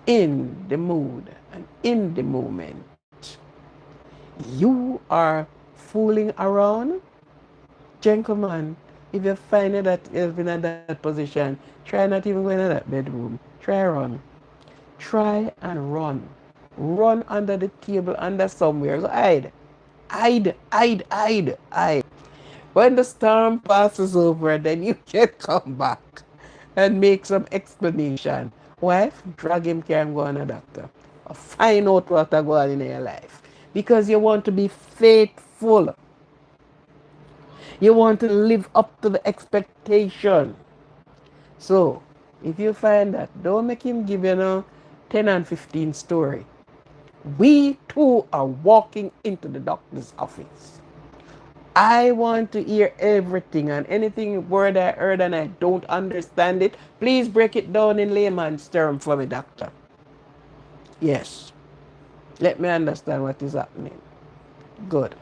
in the mood and in the moment, you are fooling around. Gentlemen, if you find that you've been in that position, try not even going to that bedroom. Try run. Try and run. Run under the table, under somewhere. So hide. Hide, hide, hide, hide. When the storm passes over, then you can come back and make some explanation. Wife, drag him, can go on a doctor. Or find out what's going on in your life. Because you want to be faithful. You want to live up to the expectation. So, if you find that, don't make him give you 10 and 15 story. We too are walking into the doctor's office. I want to hear everything, and anything word I heard and I don't understand it, please break it down in layman's term for me, doctor. Yes. Let me understand what is happening. Good.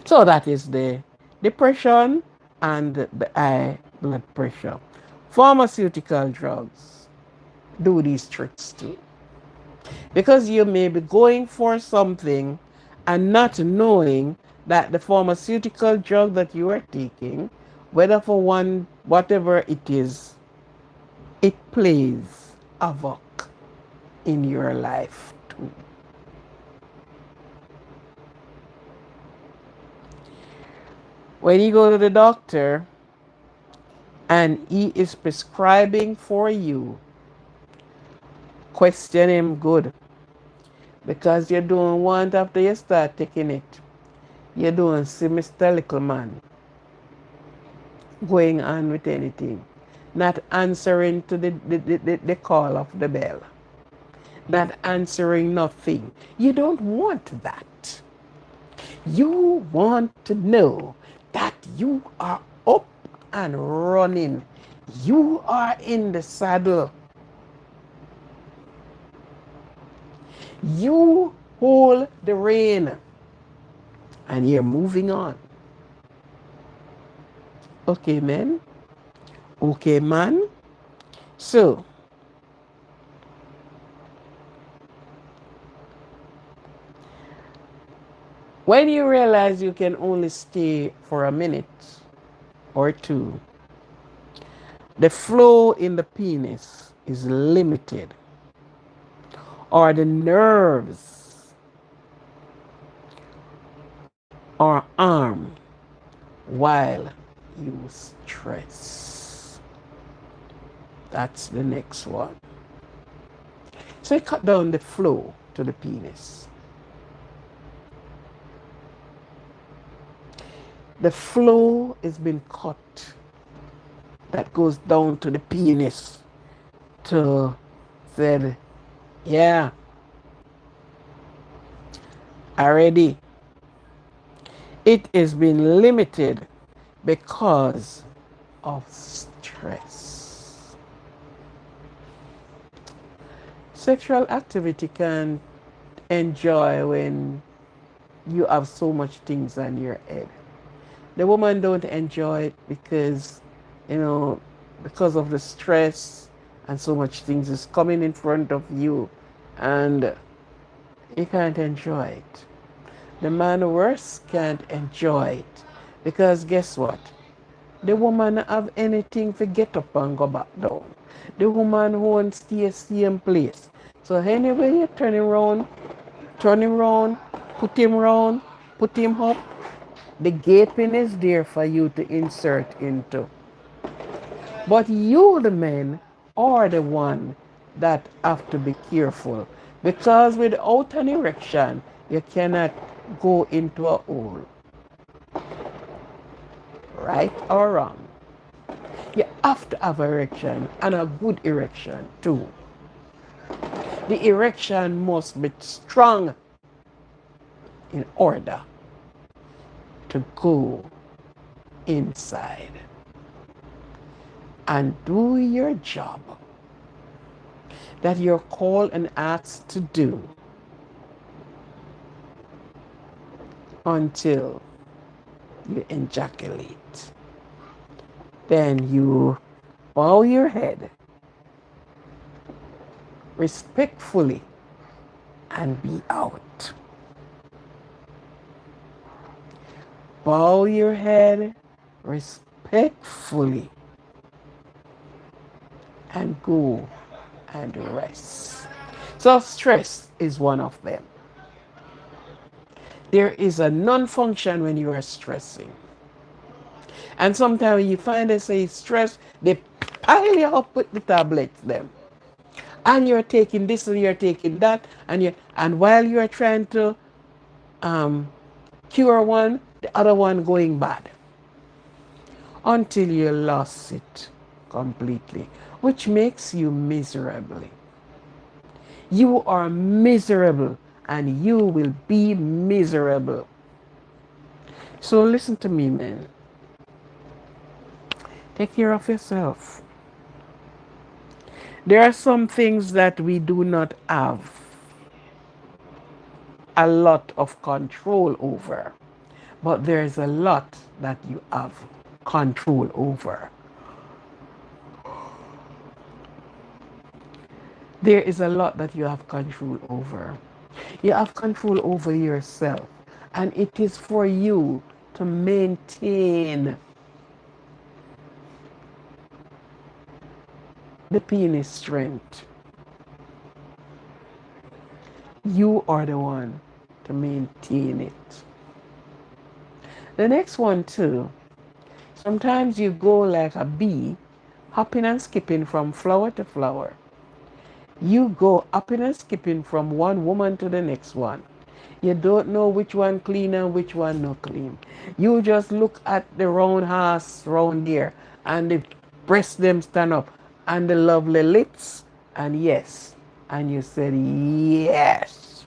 So that is the depression and the high blood pressure. Pharmaceutical drugs do these tricks too. Because you may be going for something and not knowing that the pharmaceutical drug that you are taking, whether for one, whatever it is, it plays havoc in your life too. When you go to the doctor and he is prescribing for you, question him good. Because you don't want after you start taking it, you don't see Mr. Little Man going on with anything. Not answering to the call of the bell. Not answering nothing. You don't want that. You want to know that you are up and running. You are in the saddle. You hold the rein and you're moving on. Okay, man? Okay, man? So, when you realize you can only stay for a minute or two, the flow in the penis is limited, or the nerves or arm while you stress. That's the next one. So you cut down the flow to the penis. The flow is being cut that goes down to the penis to said, yeah, already. It is being limited because of stress. Sexual activity can enjoy when you have so much things on your head. The woman don't enjoy it because, you know, because of the stress and so much things is coming in front of you and you can't enjoy it. The man worse can't enjoy it because guess what? The woman have anything to get up and go back down. The woman won't stay same place. So anyway you turn him around, put him up, the gaping is there for you to insert into. But you, the men, are the one that have to be careful because without an erection, you cannot go into a hole. Right or wrong? You have to have erection and a good erection too. The erection must be strong in order to go inside and do your job that you're called and asked to do until you ejaculate. Then you bow your head respectfully and be out. Bow your head respectfully and go and rest. So stress is one of them. There is a non-function when you are stressing. And sometimes you find they say stress, they pile you up with the tablets them. And you're taking this and you're taking that, and while you're trying to cure one, the other one going bad. Until you lost it completely, which makes you miserable. You are miserable and you will be miserable. So listen to me, man. Take care of yourself. There are some things that we do not have a lot of control over, but there's a lot that you have control over. There is a lot that you have control over. You have control over yourself, and it is for you to maintain the penis strength. You are the one to maintain it. The next one too, sometimes you go like a bee, hopping and skipping from flower to flower. You go hopping and skipping from one woman to the next one. You don't know which one clean and which one not clean. You just look at the round ass round there and the breast them stand up and the lovely lips and yes. And you said yes.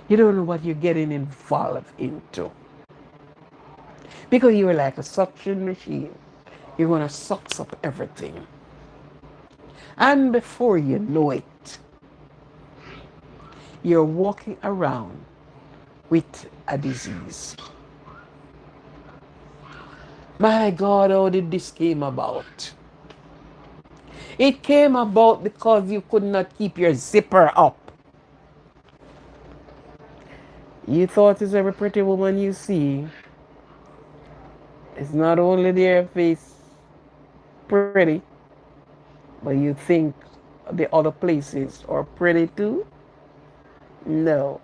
You don't know what you're getting involved into. Because you're like a suction machine. You're going to suck up everything. And before you know it, you're walking around with a disease. My God, how did this came about? It came about because you could not keep your zipper up. You thought it's every pretty woman you see. It's not only their face pretty, but you think the other places are pretty too? No.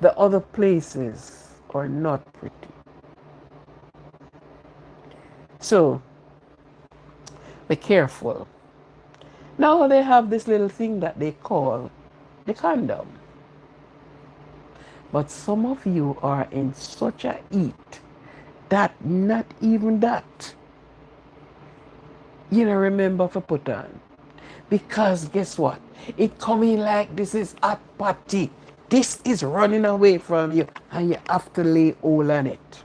the other places are not pretty. So be careful. Now they have this little thing that they call the condom. But some of you are in such a heat that not even that you don't remember to put on. Because guess what? It coming like this is hot party. This is running away from you and you have to lay hold on it.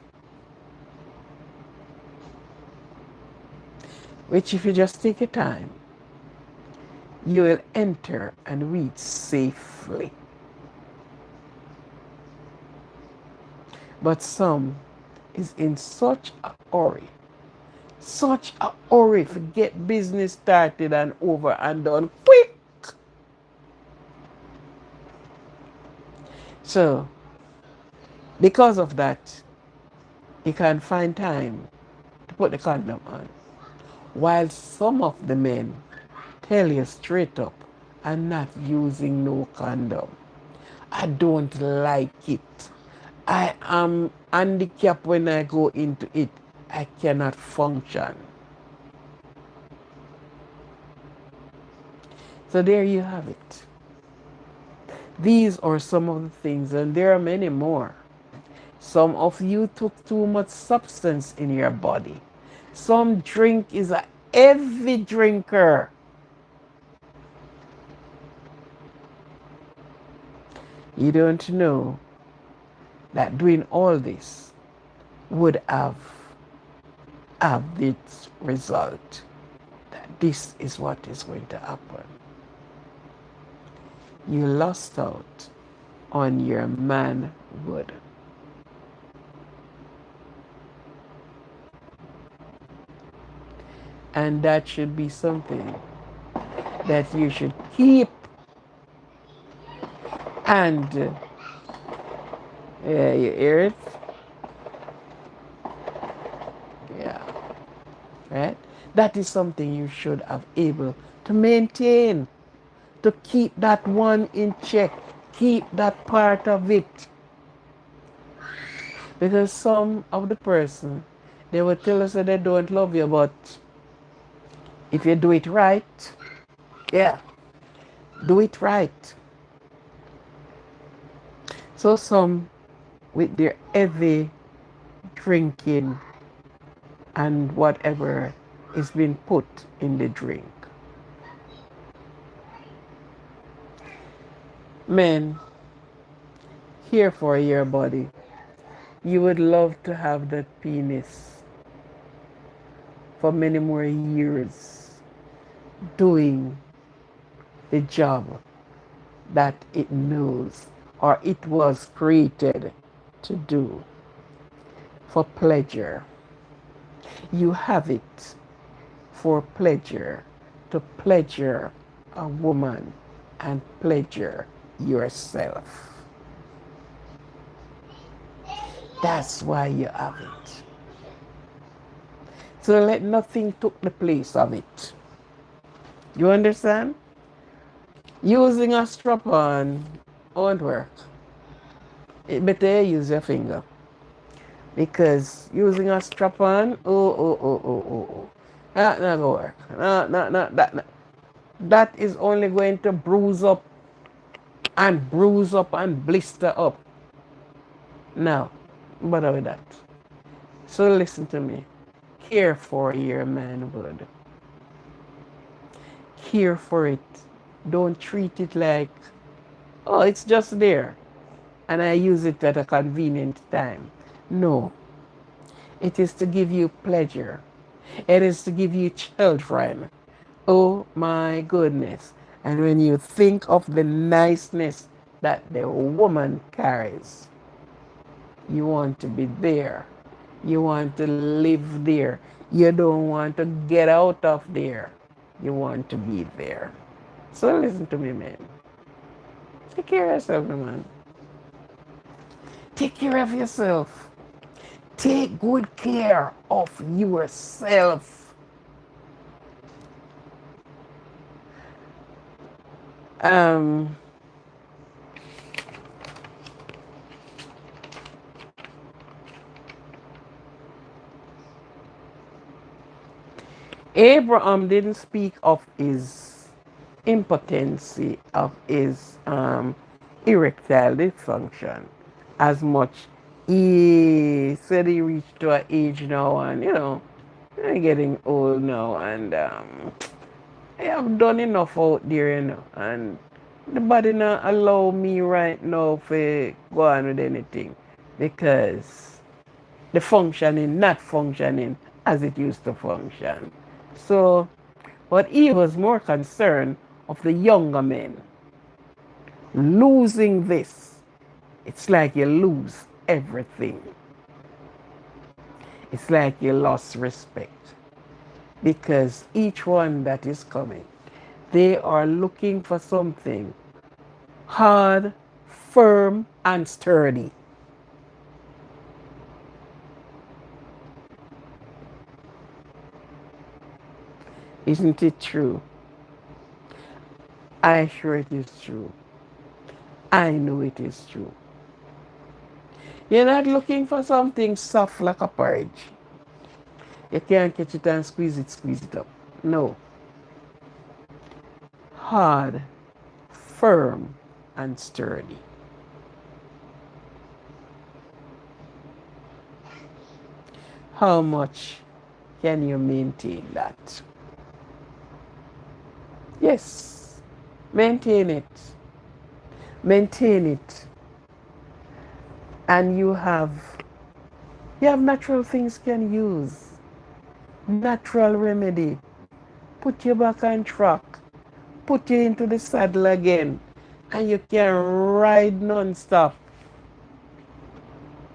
Which if you just take your time, you will enter and reach safely. But some is in such a hurry to get business started and over and done quick. So, because of that, you can find time to put the condom on. While some of the men tell you straight up, I'm not using no condom. I don't like it. I am handicapped when I go into it. I cannot function. So there you have it. These are some of the things, and there are many more. Some of you took too much substance in your body. Some drink is a heavy drinker. You don't know that doing all this would have this result. That this is what is going to happen. You lost out on your manhood. And that should be something that you should keep. And yeah, you hear it? Yeah, right? That is something you should have able to maintain, to keep that one in check, keep that part of it. Because some of the person, they will tell us that they don't love you, but if you do it right, yeah, do it right. So some with their heavy drinking and whatever is being put in the drink. Men, here for your body, you would love to have that penis for many more years doing the job that it knows or it was created to do for pleasure. You have it for pleasure, to pleasure a woman and pleasure yourself. That's why you have it. So let nothing take the place of it. You understand? Using a strap-on won't work. It better use your finger. Because using a strap-on, that not gonna work. That is only going to bruise up and blister up. Now, bother with that. So listen to me. Care for your manhood. Care for it. Don't treat it like, oh, it's just there and I use it at a convenient time. No. It is to give you pleasure. It is to give you children. Oh my goodness. And when you think of the niceness that the woman carries, you want to be there. You want to live there. You don't want to get out of there. You want to be there. So listen to me, man. Take care of yourself, man. Take care of yourself. Take good care of yourself. Abraham didn't speak of his impotency, of his erectile dysfunction as much. He said he reached to an age now, and I'm getting old now, and I have done enough out there, and the body not allow me right now to go on with anything because the functioning not functioning as it used to function. So, but he was more concerned of the younger men losing this. It's like you lose everything. It's like you lost respect because each one that is coming, they are looking for something hard, firm, and sturdy. Isn't it true? I sure it is true. I know it is true. You're not looking for something soft like a porridge. You can't catch it and squeeze it up. No. Hard, firm, and sturdy. How much can you maintain that? Yes, maintain it. Maintain it. And you have natural things you can use. Natural remedy. Put you back on track. Put you into the saddle again. And you can ride non-stop.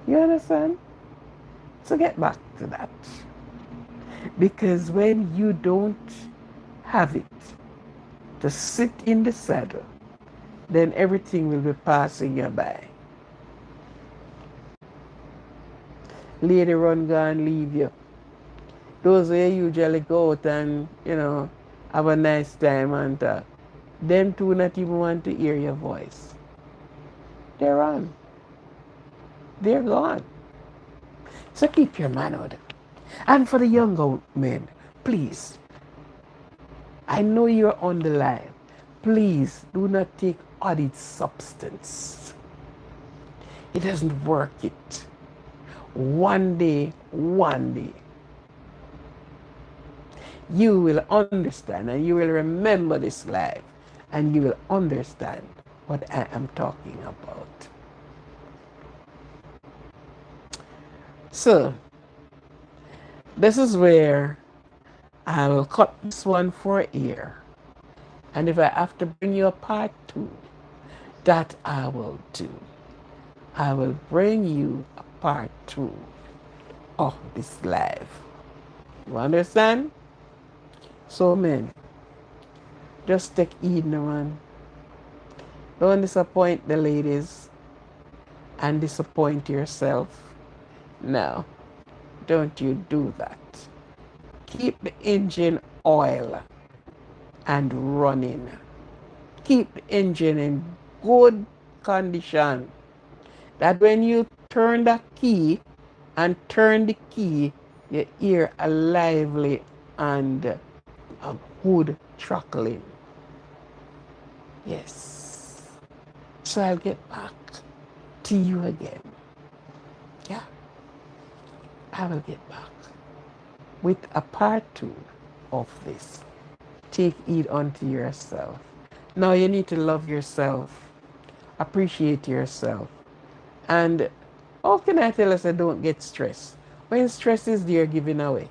You understand? So get back to that. Because when you don't have it to sit in the saddle, then everything will be passing you by. Later on, go and leave you. Those who usually go out and, have a nice time and them too not even want to hear your voice. They're on. They're gone. So keep your manhood. And for the younger men, please, I know you're on the line. Please do not take added substance. It doesn't work it. One day, you will understand and you will remember this life and you will understand what I am talking about. So, this is where I will cut this one for here. And if I have to bring you a part 2, that I will do. I will bring you a part 2 of this life. You understand? So, men, just take heed now, man. Don't disappoint the ladies and disappoint yourself. No, don't you do that. Keep the engine oil and running. Keep the engine in good condition. That when you turn the key and turn the key, you hear a lively and a good truckling. Yes. So I'll get back to you again. Yeah. I will get back with a part 2 of this. Take heed unto yourself. Now you need to love yourself, appreciate yourself. And how can I tell us that don't get stressed? When stress is there, giving away.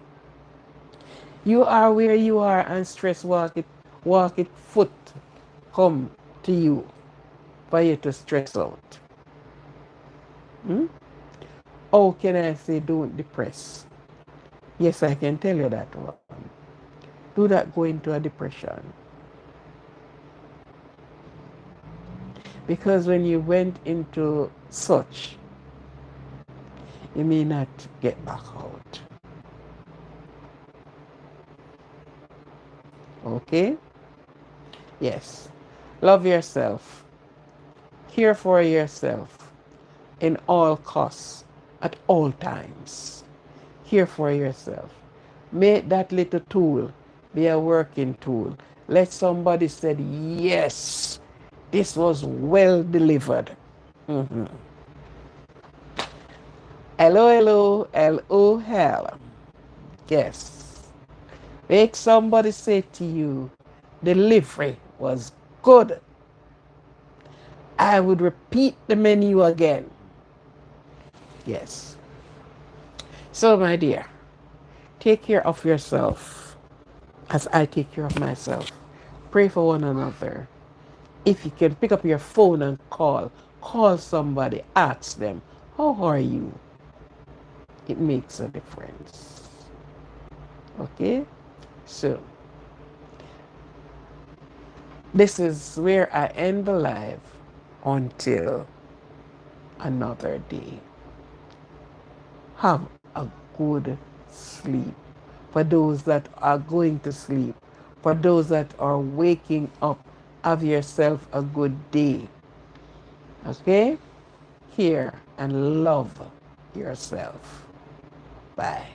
You are where you are and stress walk it foot come to you for you to stress out. How can I say don't depress? Yes, I can tell you that one. Do not go into a depression. Because when you went into such, you may not get back out. Okay? Yes. Love yourself. Care for yourself in all costs, at all times. Care for yourself. Make that little tool be a working tool. Let somebody say, yes, this was well delivered. Mhm. Hello, LOL. Yes. Make somebody say to you, delivery was good. I would repeat the menu again. Yes. So, my dear, take care of yourself as I take care of myself. Pray for one another. If you can pick up your phone and call somebody, ask them, how are you? It makes a difference. Okay? So, this is where I end the live until another day. Have a good sleep. For those that are going to sleep, for those that are waking up, have yourself a good day. Okay? Here and love yourself. Bye.